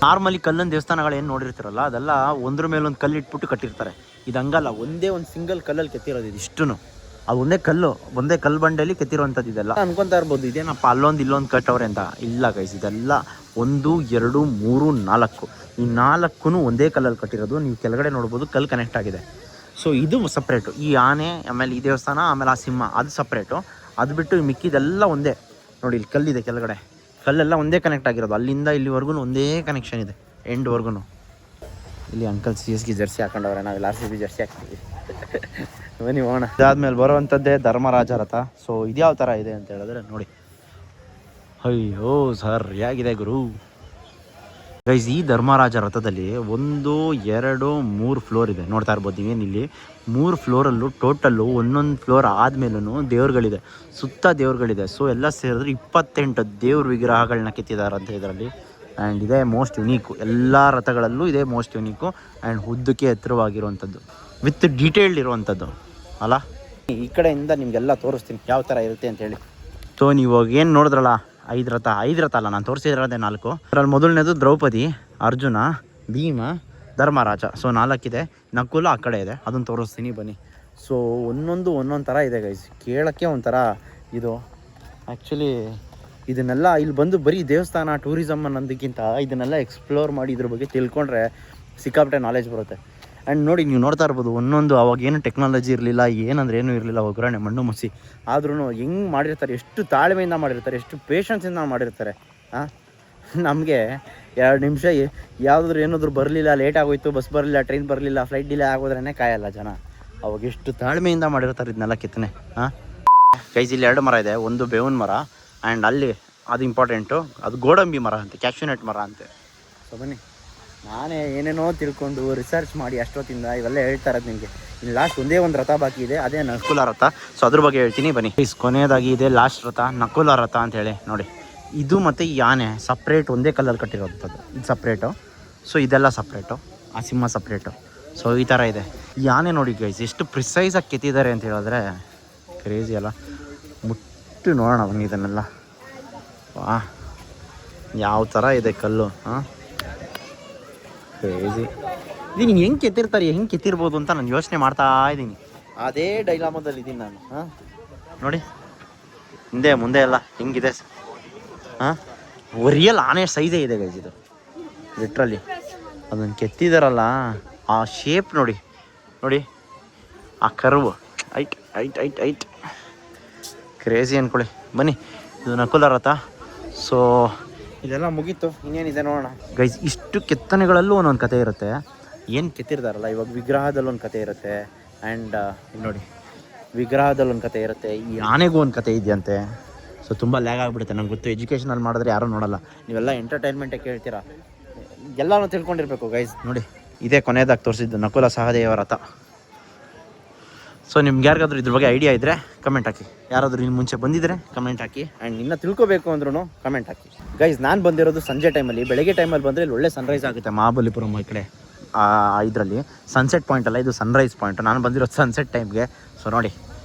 ನಾರ್ಮಲಿ ಕಲ್ಲಿನ ದೇವಸ್ಥಾನಗಳು ಏನು ನೋಡಿರ್ತೀರಲ್ಲ, ಅದೆಲ್ಲ ಒಂದ್ರ ಮೇಲೊಂದು ಕಲ್ಲು ಇಟ್ಬಿಟ್ಟು ಕಟ್ಟಿರ್ತಾರೆ. ಇದು ಹಂಗಲ್ಲ, ಒಂದೇ ಒಂದು ಸಿಂಗಲ್ ಕಲ್ಲಲ್ಲಿ ಕೆತ್ತಿರೋದು ಇದಿಷ್ಟು. ಅದು ಒಂದೇ ಕಲ್ಲು ಬಂಡೆಯಲ್ಲಿ ಕೆತ್ತಿರುವಂಥದ್ದು. ಇದೆಲ್ಲ ಅನ್ಕೊತಾ ಇರ್ಬೋದು, ಇದೇನಪ್ಪ ಅಲ್ಲೊಂದು ಇಲ್ಲೊಂದು ಕಟ್ಟವ್ರೆ ಅಂತ. ಇಲ್ಲ ಗೈಸ್, ಇದೆಲ್ಲ 1 2 3 4 ಈ 4 ಒಂದೇ ಕಲ್ಲಲ್ಲಿ ಕಟ್ಟಿರೋದು. ನೀವು ಕೆಳಗಡೆ ನೋಡ್ಬೋದು, ಕಲ್ಲು ಕನೆಕ್ಟ್ ಆಗಿದೆ. ಸೊ ಇದು ಸಪ್ರೇಟು. ಈ ಆನೆ, ಆಮೇಲೆ ಈ ದೇವಸ್ಥಾನ, ಆಮೇಲೆ ಆ ಸಿಂಹ, ಅದು ಸಪ್ರೇಟು. ಅದು ಬಿಟ್ಟು ಮಿಕ್ಕಿದೆಲ್ಲ ಒಂದೇ ನೋಡಿ. ಇಲ್ಲಿ ಕಲ್ಲಿದೆ ಕೆಳಗಡೆ, ಕಲ್ಲೆಲ್ಲ ಒಂದೇ ಕನೆಕ್ಟ್ ಆಗಿರೋದು. ಅಲ್ಲಿಂದ ಇಲ್ಲಿವರೆಗೂ ಒಂದೇ ಕನೆಕ್ಷನ್ ಇದೆ, ಎಂಡ್ವರೆಗೂ. ಇಲ್ಲಿ ಅಂಕಲ್ CSK ಜರ್ಸಿ ಹಾಕೊಂಡವ್ರೆ, ನಾವಿಲ್ಲಿ RCB ಜರ್ಸಿ ಹಾಕ್ತೀವಿ. ಬನ್ನಿ ಹೋಗೋಣ. ಇದಾದ್ಮೇಲೆ ಬರುವಂಥದ್ದೇ ಧರ್ಮರಾಜ ರಥ. ಸೊ ಇದ್ಯಾವ ಥರ ಇದೆ ಅಂತ ಹೇಳಿದ್ರೆ ನೋಡಿ, ಅಯ್ಯೋ ಸರಿಯಾಗಿದೆ ಗುರು ಗೈಸ್. ಈ ಧರ್ಮರಾಜ ರಥದಲ್ಲಿ 1 2 3 ಫ್ಲೋರ್ ಇದೆ, ನೋಡ್ತಾ ಇರ್ಬೋದು ನೀವೇನು. ಇಲ್ಲಿ 3 ಫ್ಲೋರಲ್ಲೂ ಟೋಟಲ್ಲು ಒಂದೊಂದು ಫ್ಲೋರ್ ಆದಮೇಲೂ ದೇವ್ರುಗಳಿದೆ, ಸುತ್ತ ದೇವ್ರುಗಳಿದೆ. ಸೊ ಎಲ್ಲ ಸೇರಿದ್ರೆ 28 ದೇವ್ರ ವಿಗ್ರಹಗಳನ್ನ ಕೆತ್ತಿದಾರಂತೆ ಇದರಲ್ಲಿ. ಆ್ಯಂಡ್ ಇದೇ ಮೋಸ್ಟ್ ಯುನೀಕು, ಎಲ್ಲ ರಥಗಳಲ್ಲೂ ಇದೇ ಮೋಸ್ಟ್ ಯುನೀಕು. ಆ್ಯಂಡ್ ಉದ್ದಕ್ಕೆ ಎತ್ತರವಾಗಿರುವಂಥದ್ದು, ವಿತ್ ಡೀಟೇಲ್ಡ್ ಇರುವಂಥದ್ದು ಅಲ್ಲ. ಈ ಕಡೆಯಿಂದ ನಿಮಗೆಲ್ಲ ತೋರಿಸ್ತೀನಿ ಯಾವ ಥರ ಇರುತ್ತೆ ಅಂತೇಳಿ. ಸೊ ನೀವು ಏನು ನೋಡಿದ್ರಲ್ಲ, 5 ರಥ ಅಲ್ಲ, ನಾನು ತೋರಿಸಿದ್ರದೇ 4. ಅದರಲ್ಲಿ ಮೊದಲನೇದು ದ್ರೌಪದಿ, ಅರ್ಜುನ, ಭೀಮ, ಧರ್ಮರಾಜ. ಸೊ 4 ಇದೆ. ನಕುಲ ಆ ಕಡೆ ಇದೆ, ಅದನ್ನು ತೋರಿಸ್ತೀನಿ ಬನ್ನಿ. ಸೊ ಒಂದೊಂದು ಥರ ಇದೆ ಗೈಸ್. ಕೇಳೋಕ್ಕೆ ಒಂಥರ ಇದು. ಆ್ಯಕ್ಚುಲಿ ಇದನ್ನೆಲ್ಲ ಇಲ್ಲಿ ಬಂದು ಬರೀ ದೇವಸ್ಥಾನ ಟೂರಿಸಮ್ ಅನ್ನೋದಕ್ಕಿಂತ ಇದನ್ನೆಲ್ಲ ಎಕ್ಸ್ಪ್ಲೋರ್ ಮಾಡಿ ಇದ್ರ ಬಗ್ಗೆ ತಿಳ್ಕೊಂಡ್ರೆ ಸಿಕ್ಕಾಪಟ್ಟೆ ನಾಲೆಜ್ ಬರುತ್ತೆ. ಆ್ಯಂಡ್ ನೋಡಿ, ನೀವು ನೋಡ್ತಾ ಇರ್ಬೋದು ಒಂದೊಂದು. ಅವಾಗ ಏನು ಟೆಕ್ನಾಲಜಿ ಇರಲಿಲ್ಲ, ಏನಂದ್ರೆ ಏನೂ ಇರಲಿಲ್ಲ, ಒಗ್ಗರಣೆ ಮಣ್ಣು ಮುಸಿ. ಆದ್ರೂ ಹೆಂಗೆ ಮಾಡಿರ್ತಾರೆ, ಎಷ್ಟು ತಾಳ್ಮೆಯಿಂದ ಮಾಡಿರ್ತಾರೆ, ಎಷ್ಟು ಪೇಷನ್ಸಿಂದ ಮಾಡಿರ್ತಾರೆ. ನಮಗೆ 2 ನಿಮಿಷ ಯಾವುದಾದ್ರು ಏನಾದರೂ ಬರಲಿಲ್ಲ, ಲೇಟ್ ಆಗೋಯ್ತು, ಬಸ್ ಬರಲಿಲ್ಲ, ಟ್ರೈನ್ ಬರಲಿಲ್ಲ, ಫ್ಲೈಟ್ ಡಿಲೇ ಆಗೋದ್ರೇ ಕಾಯಲ್ಲ ಜನ. ಅವಾಗ ಎಷ್ಟು ತಾಳ್ಮೆಯಿಂದ ಮಾಡಿರ್ತಾರೆ ಇದನ್ನೆಲ್ಲ ಕೆತ್ತನೆ. ಗೈಸ್ ಇಲ್ಲಿ 2 ಮರ ಇದೆ, ಒಂದು ಬೇವಿನ ಮರ, ಆ್ಯಂಡ್ ಅಲ್ಲಿ ಅದು ಇಂಪಾರ್ಟೆಂಟು, ಅದು ಗೋಡಂಬಿ ಮರ ಅಂತೆ, ಕ್ಯಾಶ್ಯೂನಟ್ ಮರ ಅಂತೆ. ಸೊ ಬನ್ನಿ, ನಾನೇ ಏನೇನೋ ತಿಳ್ಕೊಂಡು ರಿಸರ್ಚ್ ಮಾಡಿ ಅಷ್ಟೊತ್ತಿಂದ ಇವೆಲ್ಲ ಹೇಳ್ತಾ ಇರೋದು ನಿಮಗೆ. ಇನ್ನು ಲಾಸ್ಟ್ ಒಂದೇ ಒಂದು ರಥ ಬಾಕಿ ಇದೆ, ಅದೇ ನಕುಲ ರಥ. ಸೊ ಅದ್ರ ಬಗ್ಗೆ ಹೇಳ್ತೀನಿ ಬನ್ನಿ. ಕೊನೆಯದಾಗಿ ಇದೆ ಲಾಸ್ಟ್ ರಥ, ನಕುಲ ರಥ ಅಂತ ಹೇಳಿ ನೋಡಿ. ಇದು ಮತ್ತು ಈ ಆನೆ ಸಪ್ರೇಟ್ ಒಂದೇ ಕಲರ್ ಕಟ್ಟಿರೋಂಥದ್ದು. ಇದು ಸಪ್ರೇಟು. ಸೊ ಇದೆಲ್ಲ ಸಪ್ರೇಟು, ಆ ಸಿಂಹ ಸಪ್ರೇಟು. ಸೊ ಈ ಥರ ಇದೆ. ಈ ಆನೆ ನೋಡಿ ಗೈಸ್ ಎಷ್ಟು ಪ್ರಿಸೈಸಾಗಿ ಕೆತ್ತಿದ್ದಾರೆ ಅಂತ ಹೇಳಿದ್ರೆ ಕ್ರೇಜಿ ಅಲ್ಲ. ಮುಟ್ಟು ನೋಡೋಣ ಬನ್ನಿ ಇದನ್ನೆಲ್ಲ. ವಾ ಯಾವ ಥರ ಇದೆ ಕಲ್ಲು. ಹಾಂ ಕ್ರೇಜಿ. ಇದು ಹೆಂಗೆ ಕೆತ್ತಿರ್ತಾರೆ, ಹೆಂಗೆ ಕೆತ್ತಿರ್ಬೋದು ಅಂತ ನಾನು ಯೋಚನೆ ಮಾಡ್ತಾ ಇದ್ದೀನಿ. ಅದೇ ಡೈಲಾಮದಲ್ಲಿ ಇದ್ದೀನಿ ನಾನು. ಹಾಂ ನೋಡಿ ಹಿಂದೆ ಮುಂದೆ ಎಲ್ಲ ಹೆಂಗಿದೆ. ಹಾಂ ರಿಯಲ್ ಆನೆ ಸೈಜೇ ಇದೆ ಗೈಸ್ ಇದು ಲಿಟ್ರಲಿ. ಅದನ್ನು ಕೆತ್ತಿದಾರಲ್ಲ ಆ ಶೇಪ್ ನೋಡಿ ನೋಡಿ, ಆ ಕರ್ವ್ ಐಟ್ ಐಟ್ ಐಟ್ ಐಟ್ ಕ್ರೇಜಿ ಅಂದ್ಕೊಳ್ಳಿ. ಬನ್ನಿ ಇದು ನಕುಲ ರಥ. ಸೊ ಇದೆಲ್ಲ ಮುಗೀತು, ಇನ್ನೇನಿದೆ ನೋಡೋಣ ಗೈಸ್. ಇಷ್ಟು ಕೆತ್ತನೆಗಳಲ್ಲೂ ಒಂದೊಂದು ಕತೆ ಇರುತ್ತೆ. ಏನು ಕೆತ್ತಿರ್ತಾರಲ್ಲ ಇವಾಗ ವಿಗ್ರಹದಲ್ಲಿ ಒಂದು ಕತೆ ಇರುತ್ತೆ. ಆ್ಯಂಡ್ ನೋಡಿ ವಿಗ್ರಹದಲ್ಲಿ ಒಂದು ಕತೆ ಇರುತ್ತೆ, ಈ ಆನೆಗೂ ಒಂದು ಕತೆ ಇದೆಯಂತೆ. ಸೊ ತುಂಬ ಲ್ಯಾಗ್ ಆಗಿಬಿಡುತ್ತೆ ನಂಗೆ ಗೊತ್ತು. ಎಜುಕೇಷನಲ್ಲಿ ಮಾಡಿದ್ರೆ ಯಾರೂ ನೋಡಲ್ಲ, ನೀವೆಲ್ಲ ಎಂಟರ್ಟೈನ್ಮೆಂಟೇ ಕೇಳ್ತೀರಾ. ಎಲ್ಲನೂ ತಿಳ್ಕೊಂಡಿರ್ಬೇಕು ಗೈಸ್. ನೋಡಿ ಇದೇ ಕೊನೆಯದಾಗಿ ತೋರಿಸಿದ್ದು ನಕುಲ ಸಹದೇವ ರಥ. ಸೊ ನಿಮ್ಗೆ ಯಾರಿಗಾದ್ರೂ ಇದ್ರ ಬಗ್ಗೆ ಐಡಿಯಾ ಇದ್ದರೆ ಕಮೆಂಟ್ ಹಾಕಿ. ಯಾರಾದರೂ ಇನ್ನು ಮುಂಚೆ ಬಂದಿದ್ದರೆ ಕಮೆಂಟ್ ಹಾಕಿ. ಆ್ಯಂಡ್ ಇನ್ನೂ ತಿಳ್ಕೊಬೇಕು ಅಂದ್ರೂ ಕಮೆಂಟ್ ಹಾಕಿ ಗೈಸ್. ನಾನು ಬಂದಿರೋದು ಸಂಜೆ ಟೈಮಲ್ಲಿ. ಬೆಳಗ್ಗೆ ಟೈಮಲ್ಲಿ ಬಂದರೆ ಇಲ್ಲಿ ಒಳ್ಳೆ ಸನ್ರೈಸ್ ಆಗುತ್ತೆ ಮಹಾಬಲಿಪುರಂ ಈ ಕಡೆ. ಇದರಲ್ಲಿ ಸನ್ಸೆಟ್ ಪಾಯಿಂಟ್ ಅಲ್ಲ, ಇದು ಸನ್ರೈಸ್ ಪಾಯಿಂಟ್. ನಾನು ಬಂದಿರೋದು ಸನ್ಸೆಟ್ ಟೈಮ್ಗೆ. ಸೊ ನೋಡಿ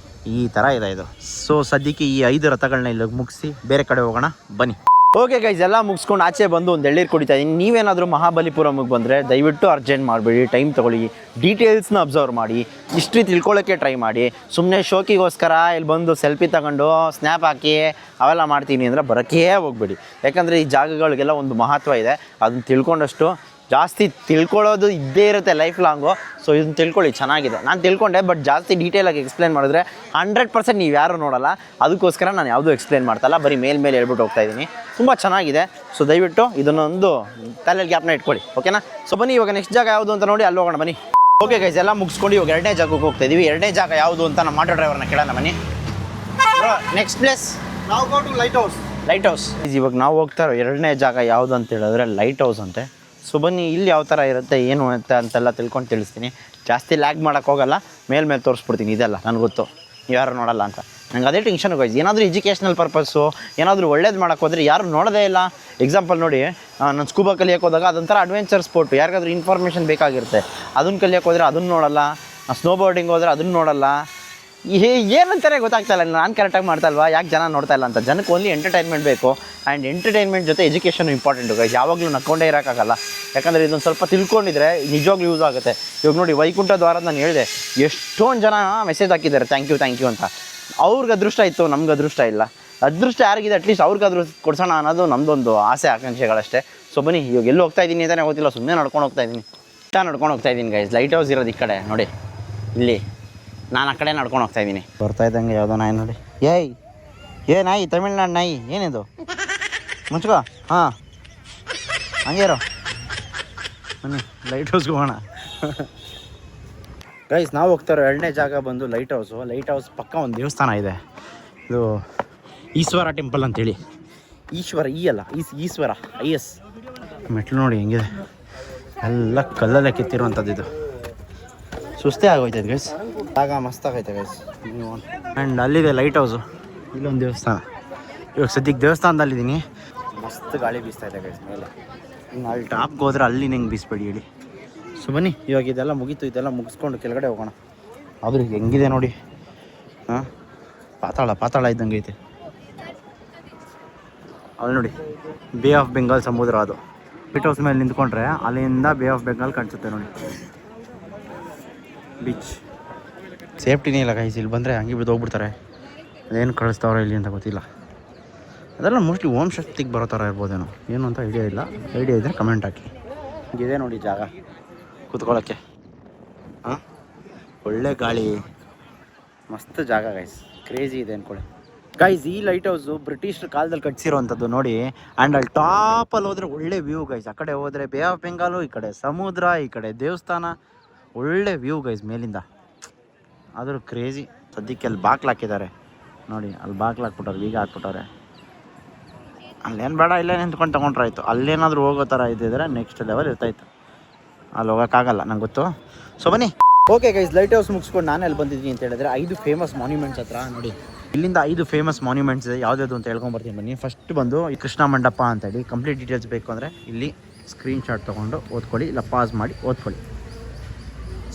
ಈ ಥರ ಇದೆ ಇದು. ಸೊ ಸದ್ಯಕ್ಕೆ ಈ 5 ರಥಗಳನ್ನ ಇಲ್ಲಿ ಮುಗಿಸಿ ಬೇರೆ ಕಡೆ ಹೋಗೋಣ ಬನ್ನಿ. ಓಕೆ ಗೈಸ್, ಎಲ್ಲ ಮುಗಿಸ್ಕೊಂಡು ಆಚೆ ಬಂದು ಒಂದು ಎಳ್ನೀರು ಕುಡಿತಾ ಇದ್ದೀನಿ. ನೀವೇನಾದರೂ ಮಹಾಬಲಿಪುರಮಿಗೆ ಬಂದರೆ ದಯವಿಟ್ಟು ಅರ್ಜೆಂಟ್ ಮಾಡಬೇಡಿ, ಟೈಮ್ ತೊಗೊಳ್ಳಿ, ಡೀಟೇಲ್ಸ್ನ ಅಬ್ಸರ್ವ್ ಮಾಡಿ, ಹಿಸ್ಟ್ರಿ ತಿಳ್ಕೊಳ್ಳೋಕ್ಕೆ ಟ್ರೈ ಮಾಡಿ. ಸುಮ್ಮನೆ ಶೋಕಿಗೋಸ್ಕರ ಇಲ್ಲಿ ಬಂದು ಸೆಲ್ಫಿ ತಗೊಂಡು ಸ್ನ್ಯಾಪ್ ಹಾಕಿ ಅವೆಲ್ಲ ಮಾಡ್ತೀನಿ ಅಂದರೆ ಬರೋಕ್ಕೇ ಹೋಗ್ಬೇಡಿ. ಯಾಕಂದರೆ ಈ ಜಾಗಗಳಿಗೆಲ್ಲ ಒಂದು ಮಹತ್ವ ಇದೆ. ಅದನ್ನು ತಿಳ್ಕೊಂಡಷ್ಟು ಜಾಸ್ತಿ ತಿಳ್ಕೊಳ್ಳೋದು ಇದ್ದೇ ಇರುತ್ತೆ ಲೈಫ್ ಲಾಂಗು. ಸೊ ಇದನ್ನು ತಿಳ್ಕೊಳ್ಳಿ, ಚೆನ್ನಾಗಿದೆ. ನಾನು ತಿಳ್ಕೊಂಡೆ, ಬಟ್ ಜಾಸ್ತಿ ಡೀಟೇಲಾಗಿ ಎಕ್ಸ್ಪ್ಲೇನ್ ಮಾಡಿದ್ರೆ 100% ನೀವು ಯಾರು ನೋಡೋಲ್ಲ. ಅದಕ್ಕೋಸ್ಕರ ನಾನು ಯಾವುದೂ ಎಕ್ಸ್ಪ್ಲೇನ್ ಮಾಡ್ತಾಯಿಲ್ಲ, ಬರೀ ಮೇಲೆ ಹೇಳ್ಬಿಟ್ಟು ಹೋಗ್ತಾ ಇದ್ದೀನಿ. ತುಂಬ ಚೆನ್ನಾಗಿದೆ. ಸೊ ದಯವಿಟ್ಟು ಇದನ್ನೊಂದು ತಲೆಯಲ್ಲಿ ಗ್ಯಾಪ್ನ ಇಟ್ಕೊಳ್ಳಿ, ಓಕೆನಾ? ಸೊ ಬನ್ನಿ ಇವಾಗ ನೆಕ್ಸ್ಟ್ ಜಾಗ ಯಾವುದು ಅಂತ ನೋಡಿ ಅಲ್ಲಿ ಹೋಗೋಣ ಬನ್ನಿ. ಓಕೆ ಗೈಸ್, ಎಲ್ಲ ಮುಗಿಸ್ಕೊಂಡು ಇವಾಗ 2ನೇ ಜಾಗಕ್ಕೆ ಹೋಗ್ತಾ ಇದ್ದೀವಿ. 2ನೇ ಜಾಗ ಯಾವುದು ಅಂತ ನಮ್ಮ ಆಟೋ ಡ್ರೈವರ್ನ ಕೇಳೋಣ ಬನ್ನಿ. ನೆಕ್ಸ್ಟ್ ಪ್ಲೇಸ್
ನಾವು go to lighthouse.
Lighthouse. ಇವಾಗ ನಾವು ಹೋಗ್ತಾ ಇರೋ 2ನೇ ಜಾಗ ಯಾವುದು ಅಂತ ಹೇಳಿದ್ರೆ ಲೈಟ್ ಹೌಸ್ ಅಂತೆ. ಸೊ ಬನ್ನಿ ಇಲ್ಲಿ ಯಾವ ಥರ ಇರುತ್ತೆ ಏನು ಅಂತೆಲ್ಲ ತಿಳ್ಕೊಂಡು ತಿಳಿಸ್ತೀನಿ. ಜಾಸ್ತಿ ಲ್ಯಾಗ್ ಮಾಡೋಕ್ಕೆ ಹೋಗಲ್ಲ, ಮೇಲೆ ತೋರಿಸ್ಬಿಡ್ತೀನಿ. ಇದೆಲ್ಲ ನನಗೆ ಗೊತ್ತು, ಯಾರು ನೋಡಲ್ಲ ಅಂತ. ನಂಗೆ ಅದೇ ಟೆನ್ಷನ್ ಗೈಸ್. ಏನಾದರೂ ಎಜುಕೇಷ್ನಲ್ ಪರ್ಪಸ್ಸು ಏನಾದರೂ ಒಳ್ಳೇದು ಮಾಡೋಕ್ಕೆ ಹೋದರೆ ಯಾರು ನೋಡೋದೇ ಇಲ್ಲ. ಎಕ್ಸಾಂಪಲ್ ನೋಡಿ, ನಾನು ಸ್ಕೂಬಾ ಕಲಿಯೋಕೆ ಹೋದಾಗ ಅದೊಂಥರ ಅಡ್ವೆಂಚರ್ ಸ್ಪೋರ್ಟು. ಯಾರಿಗಾದ್ರೂ ಇನ್ಫಾರ್ಮೇಷನ್ ಬೇಕಾಗಿರುತ್ತೆ, ಅದನ್ನು ಕಲಿಯೋಕೆ ಹೋದರೆ ಅದನ್ನು ನೋಡಲ್ಲ. ಸ್ನೋ ಬೋರ್ಡಿಂಗ್ ಹೋದರೆ ಅದನ್ನು ನೋಡಲ್ಲ. ಏನಂತಾರೆ ಗೊತ್ತಾಗ್ತಾಯಿಲ್ಲ. ನಾನು ಕರೆಕ್ಟಾಗಿ ಮಾಡ್ತಾಯಿಲ್ವಾ, ಯಾಕೆ ಜನ ನೋಡ್ತಾ ಇಲ್ಲ ಅಂತ. ಜನಕ್ಕೆ ಓನ್ಲಿ ಎಂಟರ್ಟೈನ್ಮೆಂಟ್ ಬೇಕು. ಆ್ಯಂಡ್ ಎಂಟರ್ಟೈನ್ಮೆಂಟ್ ಜೊತೆ ಎಜುಕೇಷನ್ ಇಂಪಾರ್ಟೆಂಟು ಗೈಸ್. ಯಾವಾಗಲೂ ನಕ್ಕೊಂಡೇ ಇರೋಕ್ಕಾಗಲ್ಲ. ಯಾಕಂದರೆ ಇದೊಂದು ಸ್ವಲ್ಪ ತಿಳ್ಕೊಂಡಿದ್ರೆ ನಿಜವಾಗ್ಲೂ ಯೂಸ್ ಆಗುತ್ತೆ. ಇವಾಗ ನೋಡಿ ವೈಕುಂಠ ದ್ವಾರ ನಾನು ಹೇಳಿದೆ, ಎಷ್ಟೊಂದು ಜನ ಮೆಸೇಜ್ ಹಾಕಿದ್ದಾರೆ ಥ್ಯಾಂಕ್ ಯು ಅಂತ. ಅವ್ರಿಗೆ ಅದೃಷ್ಟ ಇತ್ತು, ನಮ್ಗೆ ಅದೃಷ್ಟ ಇಲ್ಲ. ಅದೃಷ್ಟ ಯಾರಿಗಿದೆ ಅಟ್ಲೀಸ್ಟ್ ಅವ್ರಿಗಾದ್ರೂ ಕೊಡ್ಸೋಣ ಅನ್ನೋದು ನಮ್ಮದೊಂದು ಆಸೆ ಆಕಾಂಕ್ಷೆಗಳಷ್ಟೇ. ಸೊ ಬನ್ನಿ ಇವಾಗ ಎಲ್ಲಿ ಹೋಗ್ತಾ ಇದ್ದೀನಿ ಅಂತಲೇ ಗೊತ್ತಿಲ್ಲ, ಸುಮ್ಮನೆ ನಡ್ಕೊಂಡು ಹೋಗ್ತಾ ಇದ್ದೀನಿ ಗೈಸ್. ಲೈಟ್ ಹೌಸ್ ಇರೋದು ಈ ಕಡೆ ನೋಡಿ, ಇಲ್ಲಿ ನಾನು ಆ ಕಡೆ ನಡ್ಕೊಂಡು ಹೋಗ್ತಾ ಇದ್ದೀನಿ. ಬರ್ತಾ ಇದ್ದಂಗೆ ಯಾವುದೋ ನಾಯಿ ನೋಡಿ. ಏ ನಾಯಿ, ತಮಿಳ್ನಾಡು ನಾಯಿ ಏನಿದು, ಮುಚ್ಕೋ. ಹಾಂ ಹಂಗೆ ಇರೋ ಬನ್ನಿ ಲೈಟ್ ಹೌಸ್ಗೆ ಹೋಗೋಣ ಗೈಸ್. ನಾವು ಹೋಗ್ತಾರೋ 2ನೇ ಜಾಗ ಬಂದು ಲೈಟ್ ಹೌಸು. ಲೈಟ್ ಹೌಸ್ ಪಕ್ಕ ಒಂದು ದೇವಸ್ಥಾನ ಇದೆ. ಇದು ಈಶ್ವರ ಟೆಂಪಲ್ ಅಂತೇಳಿ. ಈಶ್ವರ ಈಶ್ವರ IS. ಮೆಟ್ಲು ನೋಡಿ ಹೆಂಗಿದೆ, ಎಲ್ಲ ಕಲ್ಲಲ್ಲೇ ಕೆತ್ತಿರುವಂಥದ್ದು. ಇದು ಸುಸ್ತೇ ಆಗೋಯ್ತದೆ ಗೈಸ್. ಜಾಗ ಮಸ್ತಾಗೈತೆ ಗೈಸ್. ಆ್ಯಂಡ್ ಅಲ್ಲಿದೆ ಲೈಟ್ ಹೌಸು, ಇಲ್ಲೊಂದು ದೇವಸ್ಥಾನ. ಇವಾಗ ಸದ್ಯಕ್ಕೆ ದೇವಸ್ಥಾನದಲ್ಲಿದ್ದೀನಿ. ಮಸ್ತ್ ಗಾಳಿ ಬೀಸ್ತಾ ಇದೆ ಗೈಸ್ ಮೇಲೆ. ಹಿಂಗೆ ಅಲ್ಲಿ ಟಾಪ್ಗೆ ಹೋದ್ರೆ ಅಲ್ಲಿ ನಂಗೆ ಬೀಸ್ಬೇಡಿ ಹೇಳಿ. ಸೊ ಬನ್ನಿ ಇವಾಗ ಇದೆಲ್ಲ ಮುಗೀತು. ಇದೆಲ್ಲ ಮುಗಿಸ್ಕೊಂಡು ಕೆಳಗಡೆ ಹೋಗೋಣ. ಆದರೂ ಹೆಂಗಿದೆ ನೋಡಿ. ಹಾಂ ಪಾತಾಳ ಇದ್ದಂಗೆ ಐತೆ ಅಲ್ಲಿ ನೋಡಿ. ಬೇ ಆಫ್ ಬೆಂಗಾಲ್ ಸಮುದ್ರ ಅದು. ಲೈಟ್ ಹೌಸ್ ಮೇಲೆ ನಿಂತ್ಕೊಂಡ್ರೆ ಅಲ್ಲಿಂದ ಬೇ ಆಫ್ ಬೆಂಗಾಲ್ ಕಾಣಿಸುತ್ತೆ ನೋಡಿ, ಬೀಚ್. ಸೇಫ್ಟಿನೇ ಇಲ್ಲ ಗೈಸ್, ಇಲ್ಲಿ ಬಂದರೆ ಹಂಗೆ ಬಿದ್ದು ಹೋಗ್ಬಿಡ್ತಾರೆ. ಅದೇನು ಕಳಿಸ್ತಾವ್ರೆ ಇಲ್ಲಿ ಅಂತ ಗೊತ್ತಿಲ್ಲ. ಅದೆಲ್ಲ ಮೋಸ್ಟ್ಲಿ ಓಂ ಶಕ್ತಿಗೆ ಬರೋ ಥರ ಇರ್ಬೋದೇನೋ, ಏನು ಅಂತ ಐಡಿಯಾ ಇಲ್ಲ. ಐಡಿಯಾ ಇದ್ದರೆ ಕಮೆಂಟ್ ಹಾಕಿ. ಇದೆ ನೋಡಿ ಜಾಗ ಕೂತ್ಕೊಳ್ಳೋಕ್ಕೆ. ಹಾಂ ಒಳ್ಳೆ ಗಾಳಿ, ಮಸ್ತ್ ಜಾಗ ಗೈಸ್. ಕ್ರೇಜಿ ಇದೆ ಅಂದ್ಕೊಳ್ಳಿ ಗೈಸ್. ಈ ಲೈಟ್ ಹೌಸು ಬ್ರಿಟಿಷ್ ಕಾಲದಲ್ಲಿ ಕಟ್ಸಿರೋವಂಥದ್ದು ನೋಡಿ. ಆ್ಯಂಡ್ ಅಲ್ಲಿ ಟಾಪಲ್ಲಿ ಹೋದರೆ ಒಳ್ಳೆ ವ್ಯೂ ಗೈಸ್. ಆ ಕಡೆ ಹೋದರೆ ಬೇ ಆಫ್ ಬೆಂಗಾಲು, ಈ ಕಡೆ ಸಮುದ್ರ, ಈ ಕಡೆ ದೇವಸ್ಥಾನ, ಒಳ್ಳೆ ವ್ಯೂ ಗೈಸ್ ಮೇಲಿಂದ. ಆದರೂ ಕ್ರೇಜಿ. ಸದ್ಯಕ್ಕೆ ಅಲ್ಲಿ ಬಾಕ್ಲು ಹಾಕಿದ್ದಾರೆ ನೋಡಿ, ಅಲ್ಲಿ ಬಾಕ್ಲು ಹಾಕ್ಬಿಟ್ಟವ್ರೆ, ಈಗ ಹಾಕ್ಬಿಟ್ಟವ್ರೆ. ಅಲ್ಲೇನು ಬೇಡ, ಇಲ್ಲೇ ನಿಂತ್ಕೊಂಡು ತೊಗೊಂಡ್ರಾಯ್ತು. ಅಲ್ಲೇನಾದರೂ ಹೋಗೋ ಥರ ಇದ್ದಿದ್ರೆ ನೆಕ್ಸ್ಟ್ ಲೆವೆಲ್ ಇರ್ತಾಯಿತ್ತು. ಅಲ್ಲಿ ಹೋಗೋಕ್ಕಾಗಲ್ಲ ನಂಗೆ ಗೊತ್ತು. ಸೊ ಬನ್ನಿ. ಓಕೆ ಗೈಸ್, ಲೈಟ್ ಹೌಸ್ ಮುಗಿಸ್ಕೊಂಡು ನಾನು ಅಲ್ಲಿ ಬಂದಿದ್ದೀನಿ ಅಂತ ಹೇಳಿದ್ರೆ 5 ಫೇಮಸ್ ಮಾನ್ಯುಮೆಂಟ್ಸ್ ಹತ್ರ ನೋಡಿ. ಇಲ್ಲಿಂದ 5 ಫೇಮಸ್ ಮಾನ್ಯುಮೆಂಟ್ಸ್ ಇದೆ, ಯಾವ್ದು ಅಂತ ಹೇಳ್ಕೊಂಡ್ಬರ್ತೀನಿ ಬನ್ನಿ. ಫಸ್ಟ್ ಬಂದು ಈ ಕೃಷ್ಣ ಮಂಟಪ ಅಂತೇಳಿ. ಕಂಪ್ಲೀಟ್ ಡೀಟೇಲ್ಸ್ ಬೇಕು ಅಂದರೆ ಇಲ್ಲಿ ಸ್ಕ್ರೀನ್ ಶಾಟ್ ತೊಗೊಂಡು ಓದ್ಕೊಳ್ಳಿ, ಇಲ್ಲ ಪಾಸ್ ಮಾಡಿ ಓದ್ಕೊಳ್ಳಿ.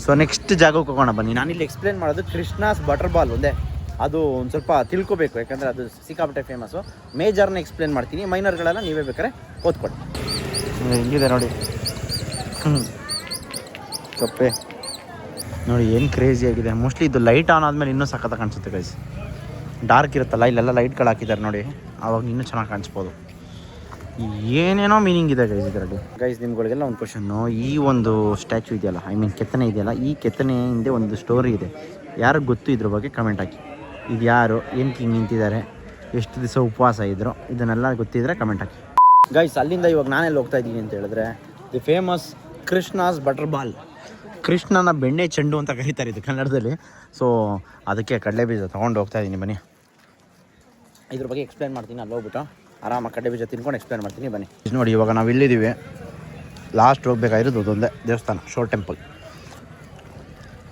ಸೊ ನೆಕ್ಸ್ಟ್ ಜಾಗಕ್ಕೆ ಹೋಗೋಣ ಬನ್ನಿ. ನಾನಿಲ್ಲಿ ಎಕ್ಸ್ಪ್ಲೇನ್ ಮಾಡೋದು ಕೃಷ್ಣಾಸ್ ಬಟರ್ ಬಾಲ್ ಒಂದೇ, ಅದು ಒಂದು ಸ್ವಲ್ಪ ತಿಳ್ಕೊಬೇಕು, ಯಾಕಂದರೆ ಅದು ಸಿಕ್ಕಾಪಟ್ಟೆ ಫೇಮಸ್ಸು. ಮೇಜರ್ನ ಎಕ್ಸ್ಪ್ಲೇನ್ ಮಾಡ್ತೀನಿ, ಮೈನರ್ಗಳೆಲ್ಲ ನೀವೇ ಬೇಕಾದ್ರೆ ಓದ್ಕೊಳ್ಳಿ. ಹೆಂಗಿದೆ ನೋಡಿ ಕಪ್ಪೆ ನೋಡಿ, ಏನು ಕ್ರೇಜಿ ಆಗಿದೆ. ಮೋಸ್ಟ್ಲಿ ಇದು ಲೈಟ್ ಆನ್ ಆದಮೇಲೆ ಇನ್ನೂ ಸಖತ್ತ ಕಾಣಿಸುತ್ತೆ ಗೈಸ್. ಡಾರ್ಕ್ ಇರುತ್ತಲ್ಲ, ಇಲ್ಲೆಲ್ಲ ಲೈಟ್ಗಳು ಹಾಕಿದ್ದಾರೆ ನೋಡಿ, ಆವಾಗ ಇನ್ನೂ ಚೆನ್ನಾಗಿ ಕಾಣಿಸ್ಬೋದು. ಏನೇನೋ ಮೀನಿಂಗ್ ಇದೆ ಗೈಸ್ ಇದರಲ್ಲಿ. ಗೈಸ್ ನಿಮ್ಗಳಿಗೆಲ್ಲ ಒಂದು ಕ್ವಶನ್ನು, ಈ ಒಂದು ಸ್ಟ್ಯಾಚು ಇದೆಯಲ್ಲ, ಐ ಮೀನ್ ಕೆತ್ತನೆ ಇದೆಯಲ್ಲ, ಈ ಕೆತ್ತನೆ ಹಿಂದೆ ಒಂದು ಸ್ಟೋರಿ ಇದೆ. ಯಾರಿಗೆ ಗೊತ್ತು ಇದ್ರ ಬಗ್ಗೆ ಕಮೆಂಟ್ ಹಾಕಿ. ಇದು ಯಾರು, ಏನಕ್ಕೆ ಹಿಂಗೆ ನಿಂತಿದ್ದಾರೆ, ಎಷ್ಟು ದಿವಸ ಉಪವಾಸ ಇದ್ರು, ಇದನ್ನೆಲ್ಲ ಗೊತ್ತಿದ್ರೆ ಕಮೆಂಟ್ ಹಾಕಿ. ಗೈಸ್ ಅಲ್ಲಿಂದ ಇವಾಗ ನಾನೆಲ್ಲಿ ಹೋಗ್ತಾ ಇದ್ದೀನಿ ಅಂತ ಹೇಳಿದ್ರೆ, the famous Krishna's butter ball. ಕೃಷ್ಣನ ಬೆಣ್ಣೆ ಚೆಂಡು ಅಂತ ಕರೀತಾರೆ ಇದು ಕನ್ನಡದಲ್ಲಿ. ಸೊ ಅದಕ್ಕೆ ಕಡಲೆ ಬೀಜ ತೊಗೊಂಡು ಹೋಗ್ತಾ ಇದ್ದೀನಿ ಬನ್ನಿ. ಇದ್ರ ಬಗ್ಗೆ ಎಕ್ಸ್ಪ್ಲೇನ್ ಮಾಡ್ತೀನಿ, ಅಲ್ಲಿ ಹೋಗ್ಬಿಟ್ಟು ಆರಾಮಾಗಿ ಕಡಲೆ ಬೀಜ ತಿನ್ಕೊಂಡು ಎಕ್ಸ್ಪ್ಲೇನ್ ಮಾಡ್ತೀನಿ ಬನ್ನಿ. ನೋಡಿ ಇವಾಗ ನಾವು ಇಲ್ಲಿದ್ದೀವಿ, ಲಾಸ್ಟ್ ಹೋಗ್ಬೇಕಾಗಿರೋದು ಅದೊಂದೇ ದೇವಸ್ಥಾನ, ಶೋ ಟೆಂಪಲ್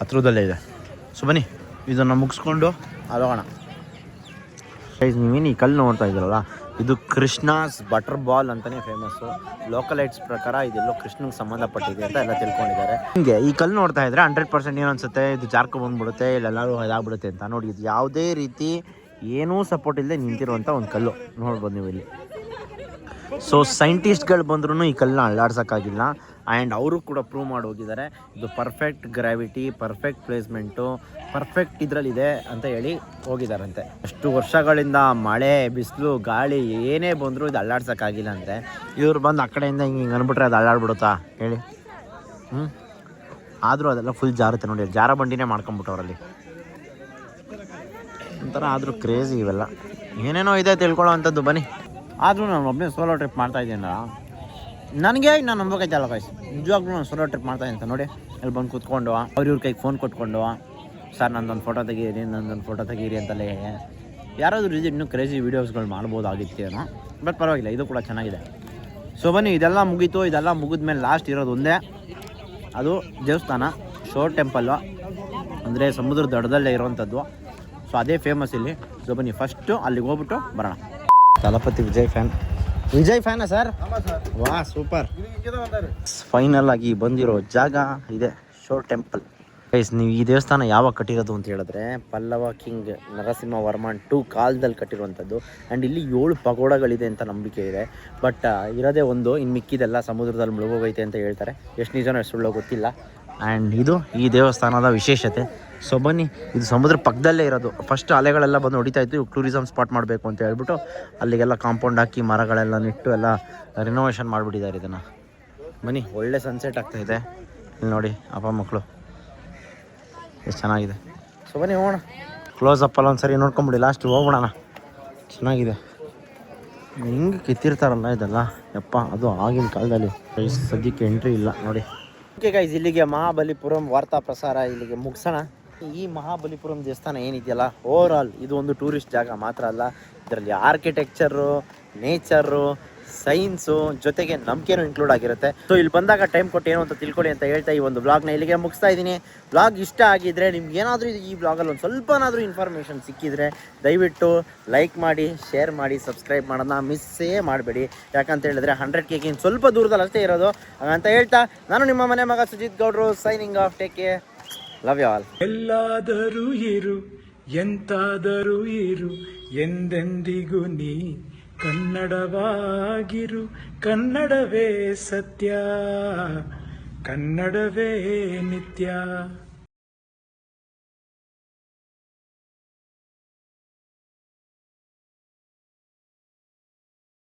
ಹತ್ರದಲ್ಲೇ ಇದೆ. ಸೊ ಬನ್ನಿ ಇದನ್ನು ಮುಗಿಸ್ಕೊಂಡು ಅಲ್ಲೋಗೋಣ. ನೀವೇನು ಈ ಕಲ್ಲು ನೋಡ್ತಾ ಇದ್ದೀರಲ್ಲ, ಇದು ಕೃಷ್ಣಾಸ್ ಬಟರ್ ಬಾಲ್ ಅಂತಲೇ ಫೇಮಸ್ಸು. ಲೋಕಲೈಟ್ಸ್ ಪ್ರಕಾರ ಇದೆಲ್ಲೋ ಕೃಷ್ಣಗೆ ಸಂಬಂಧಪಟ್ಟಿದೆ ಅಂತ ಎಲ್ಲ ತಿಳ್ಕೊಂಡಿದ್ದಾರೆ. ಹಿಂಗೆ ಈ ಕಲ್ಲು ನೋಡ್ತಾ ಇದ್ದರೆ 100% ಏನು ಅನಿಸುತ್ತೆ, ಇದು ಜಾರ್ಕೊ ಬಂದ್ಬಿಡುತ್ತೆ, ಇಲ್ಲೆಲ್ಲರೂ ಇದಾಗ್ಬಿಡುತ್ತೆ ಅಂತ. ನೋಡಿ ಇದು ಯಾವುದೇ ರೀತಿ ಏನೂ ಸಪೋರ್ಟ್ ಇಲ್ಲದೆ ನಿಂತಿರುವಂಥ ಒಂದು ಕಲ್ಲು ನೋಡ್ಬೋದು ನೀವು ಇಲ್ಲಿ. ಸೊ ಸೈಂಟಿಸ್ಟ್ಗಳು ಬಂದ್ರೂ ಈ ಕಲ್ಲನ್ನ ಅಲ್ಲಾಡ್ಸೋಕ್ಕಾಗಿಲ್ಲ. ಆ್ಯಂಡ್ ಅವರು ಕೂಡ ಪ್ರೂವ್ ಮಾಡಿ ಹೋಗಿದ್ದಾರೆ, ಇದು perfect gravity, perfect placement, perfect ಇದರಲ್ಲಿದೆ ಅಂತ ಹೇಳಿ ಹೋಗಿದ್ದಾರಂತೆ. ಅಷ್ಟು ವರ್ಷಗಳಿಂದ ಮಳೆ ಬಿಸಿಲು ಗಾಳಿ ಏನೇ ಬಂದರೂ ಇದು ಅಲ್ಲಾಡ್ಸೋಕ್ಕಾಗಿಲ್ಲ ಅಂದರೆ, ಇವ್ರು ಬಂದು ಆ ಕಡೆಯಿಂದ ಹಿಂಗೆ ಅಂದ್ಬಿಟ್ರೆ ಅದು ಅಲ್ಲಾಡ್ಬಿಡುತ್ತಾ ಹೇಳಿ. ಆದರೂ ಅದೆಲ್ಲ ಫುಲ್ ಜಾರುತ್ತೆ ನೋಡಿ, ಜಾರ ಬಂಡಿನೇ ಮಾಡ್ಕೊಂಬಿಟ್ಟವ್ರಲ್ಲಿ ಒಂಥರ. ಆದರೂ ಕ್ರೇಜಿ ಇವೆಲ್ಲ, ಏನೇನೋ ಇದೆ ತಿಳ್ಕೊಳ್ಳೋ ಅಂಥದ್ದು ಬನ್ನಿ. ಆದರೂ ನಾನು ಒಬ್ಬನೇ ಸೋಲೋ ಟ್ರಿಪ್ ಮಾಡ್ತಾಯಿದ್ದೀನಲ್ಲ, ನನಗೆ ನಾನು ನಂಬೋಕೈತಲ್ಲ ಗೈಸ್, ನಿಜವಾಗ್ಲೂ ನಾನು ಸೋಲೋ ಟ್ರಿಪ್ ಮಾಡ್ತಾಯಿದ್ದೀನಿ ಅಂತ. ನೋಡಿ ಅಲ್ಲಿ ಬಂದು ಕೂತ್ಕೊಂಡು ಇವ್ರ ಕೈಗೆ ಫೋನ್ ಕೊಟ್ಕೊಂಡು, ಸರ್ ನಂದೊಂದು ಫೋಟೋ ತೆಗೀರಿ, ನಂದೊಂದು ಫೋಟೋ ತೆಗೀರಿ ಅಂತಲೇ ಯಾರಾದರೂ ಇದು ಇನ್ನೂ ಕ್ರೇಜಿ ವೀಡಿಯೋಸ್ಗಳು ಮಾಡ್ಬೋದಾಗಿತ್ತೇನೋ. ಬಟ್ ಪರವಾಗಿಲ್ಲ, ಇದು ಕೂಡ ಚೆನ್ನಾಗಿದೆ. ಸೊ ಬನ್ನಿ, ಇದೆಲ್ಲ ಮುಗೀತು. ಇದೆಲ್ಲ ಮುಗಿದ್ಮೇಲೆ ಲಾಸ್ಟ್ ಇರೋದು ಒಂದೇ, ಅದು ದೇವಸ್ಥಾನ, ಶೋ ಟೆಂಪಲ್ಲು, ಅಂದರೆ ಸಮುದ್ರದ ದಡದಲ್ಲೇ ಇರೋವಂಥದ್ದು. ಸೊ ಅದೇ ಫೇಮಸ್ ಇಲ್ಲಿ. ಸೊ ಬನ್ನಿ ಫಸ್ಟು ಅಲ್ಲಿಗೆ ಹೋಗ್ಬಿಟ್ಟು ಬರೋಣ. ತಲಪತಿ ವಿಜಯ್ ಫ್ಯಾನಾ ಸರ್? ವಾ ಸೂಪರ್. ಫೈನಲ್ ಆಗಿ ಬಂದಿರೋ ಜಾಗ ಇದೆ, ಶೋ ಟೆಂಪಲ್. ಗೈಸ್ ನೀವು ಈ ದೇವಸ್ಥಾನ ಯಾವಾಗ ಕಟ್ಟಿರೋದು ಅಂತ ಹೇಳಿದ್ರೆ, ಪಲ್ಲವ ಕಿಂಗ್ ನರಸಿಂಹ ವರ್ಮನ್ 2 ಕಾಲದಲ್ಲಿ ಕಟ್ಟಿರುವಂಥದ್ದು. ಆ್ಯಂಡ್ ಇಲ್ಲಿ 7 ಪಗೋಡಗಳಿದೆ ಅಂತ ನಂಬಿಕೆ ಇದೆ. ಬಟ್ ಇರೋದೇ ಒಂದು, ಇನ್ನು ಮಿಕ್ಕಿದೆಲ್ಲ ಸಮುದ್ರದಲ್ಲಿ ಮುಳುಗೋಗೈತೆ ಅಂತ ಹೇಳ್ತಾರೆ. ಎಷ್ಟು ನಿಜನೋ ಎಷ್ಟು ಸುಳ್ಳೋ ಗೊತ್ತಿಲ್ಲ. ಆ್ಯಂಡ್ ಇದು ಈ ದೇವಸ್ಥಾನದ ವಿಶೇಷತೆ. ಸೊ ಬನ್ನಿ, ಇದು ಸಮುದ್ರ ಪಕ್ಕದಲ್ಲೇ ಇರೋದು. ಫಸ್ಟ್ ಅಲೆಗಳೆಲ್ಲ ಬಂದು ಹೊಡಿತಾ ಇತ್ತು, ಟೂರಿಸಮ್ ಸ್ಪಾಟ್ ಮಾಡಬೇಕು ಅಂತ ಹೇಳ್ಬಿಟ್ಟು ಅಲ್ಲಿಗೆಲ್ಲ ಕಾಂಪೌಂಡ್ ಹಾಕಿ ಮರಗಳೆಲ್ಲ ನೆಟ್ಟು ಎಲ್ಲ ರಿನೋವೇಷನ್ ಮಾಡಿಬಿಟ್ಟಿದ್ದಾರೆ ಇದನ್ನು. ಬನ್ನಿ, ಒಳ್ಳೆ ಸನ್ಸೆಟ್ ಆಗ್ತಾಯಿದೆ ಇಲ್ಲಿ ನೋಡಿ, ಅಪ್ಪ ಮಕ್ಕಳು ಎಷ್ಟು ಚೆನ್ನಾಗಿದೆ. ಸೊ ಬನ್ನಿ ಹೋಗೋಣ, ಕ್ಲೋಸ್ ಅಪ್ಪಲ್ಲ ಒಂದು ಸರಿ ನೋಡ್ಕೊಂಬಿಡಿ, ಲಾಸ್ಟ್ ಹೋಗ್ಬಿಡೋಣ. ಚೆನ್ನಾಗಿದೆ, ಹಿಂಗೆ ಕಿತ್ತಿರ್ತಾರಲ್ಲ ಇದೆಲ್ಲ, ಯಪ್ಪ ಅದು ಆಗಿನ ಕಾಲದಲ್ಲಿ. ಸದ್ಯಕ್ಕೆ ಎಂಟ್ರಿ ಇಲ್ಲ ನೋಡಿ. ಓಕೆ ಗೈಸ್, ಇಲ್ಲಿಗೆ ಮಹಾಬಲಿಪುರಂ ವಾರ್ತಾ ಪ್ರಸಾರ ಇಲ್ಲಿಗೆ ಮುಗಿಸೋಣ. ಈ ಮಹಾಬಲಿಪುರಂ ದೇವಸ್ಥಾನ ಏನಿದೆಯಲ್ಲ, ಓವರ್ ಆಲ್ ಇದು ಒಂದು ಟೂರಿಸ್ಟ್ ಜಾಗ ಮಾತ್ರ ಅಲ್ಲ, ಇದರಲ್ಲಿ ಆರ್ಕಿಟೆಕ್ಚರು, ನೇಚರು, ಸೈನ್ಸು ಜೊತೆಗೆ ನಂಬಿಕೆನೂ ಇನ್ಕ್ಲೂಡ್ ಆಗಿರುತ್ತೆ. ಸೊ ಇಲ್ಲಿ ಬಂದಾಗ ಟೈಮ್ ಕೊಟ್ಟು ಏನು ಅಂತ ತಿಳ್ಕೊಳ್ಳಿ ಅಂತ ಹೇಳ್ತಾ ಈ ಒಂದು ಬ್ಲಾಗ್ನ ಇಲ್ಲಿಗೆ ಮುಗಿಸ್ತಾ ಇದ್ದೀನಿ. ಬ್ಲಾಗ್ ಇಷ್ಟ ಆಗಿದ್ದರೆ, ನಿಮ್ಗೆ ಏನಾದರೂ ಈ ಬ್ಲಾಗಲ್ಲಿ ಒಂದು ಸ್ವಲ್ಪನಾದರೂ ಇನ್ಫಾರ್ಮೇಷನ್ ಸಿಕ್ಕಿದರೆ ದಯವಿಟ್ಟು ಲೈಕ್ ಮಾಡಿ, ಶೇರ್ ಮಾಡಿ, ಸಬ್ಸ್ಕ್ರೈಬ್ ಮಾಡೋದನ್ನ ಮಿಸ್ಸೇ ಮಾಡಬೇಡಿ. ಯಾಕಂತ ಹೇಳಿದ್ರೆ 100K ಸ್ವಲ್ಪ ದೂರದಲ್ಲಿ ಅಷ್ಟೇ ಇರೋದು. ಹಾಗಂತ ಹೇಳ್ತಾ ನಾನು ನಿಮ್ಮ ಮನೆ ಮಗ ಸುಜಿತ್ ಗೌಡ್ರು, signing off. Take care, love you all.
ಎಲ್ಲಾದರೂ ಇರು, ಎಂತಾದರೂ ಇರು, ಎಂದೆಂದಿಗೂ ನೀ ಕನ್ನಡವಾಗಿರು. ಕನ್ನಡವೇ ಸತ್ಯ, ಕನ್ನಡವೇ ನಿತ್ಯ.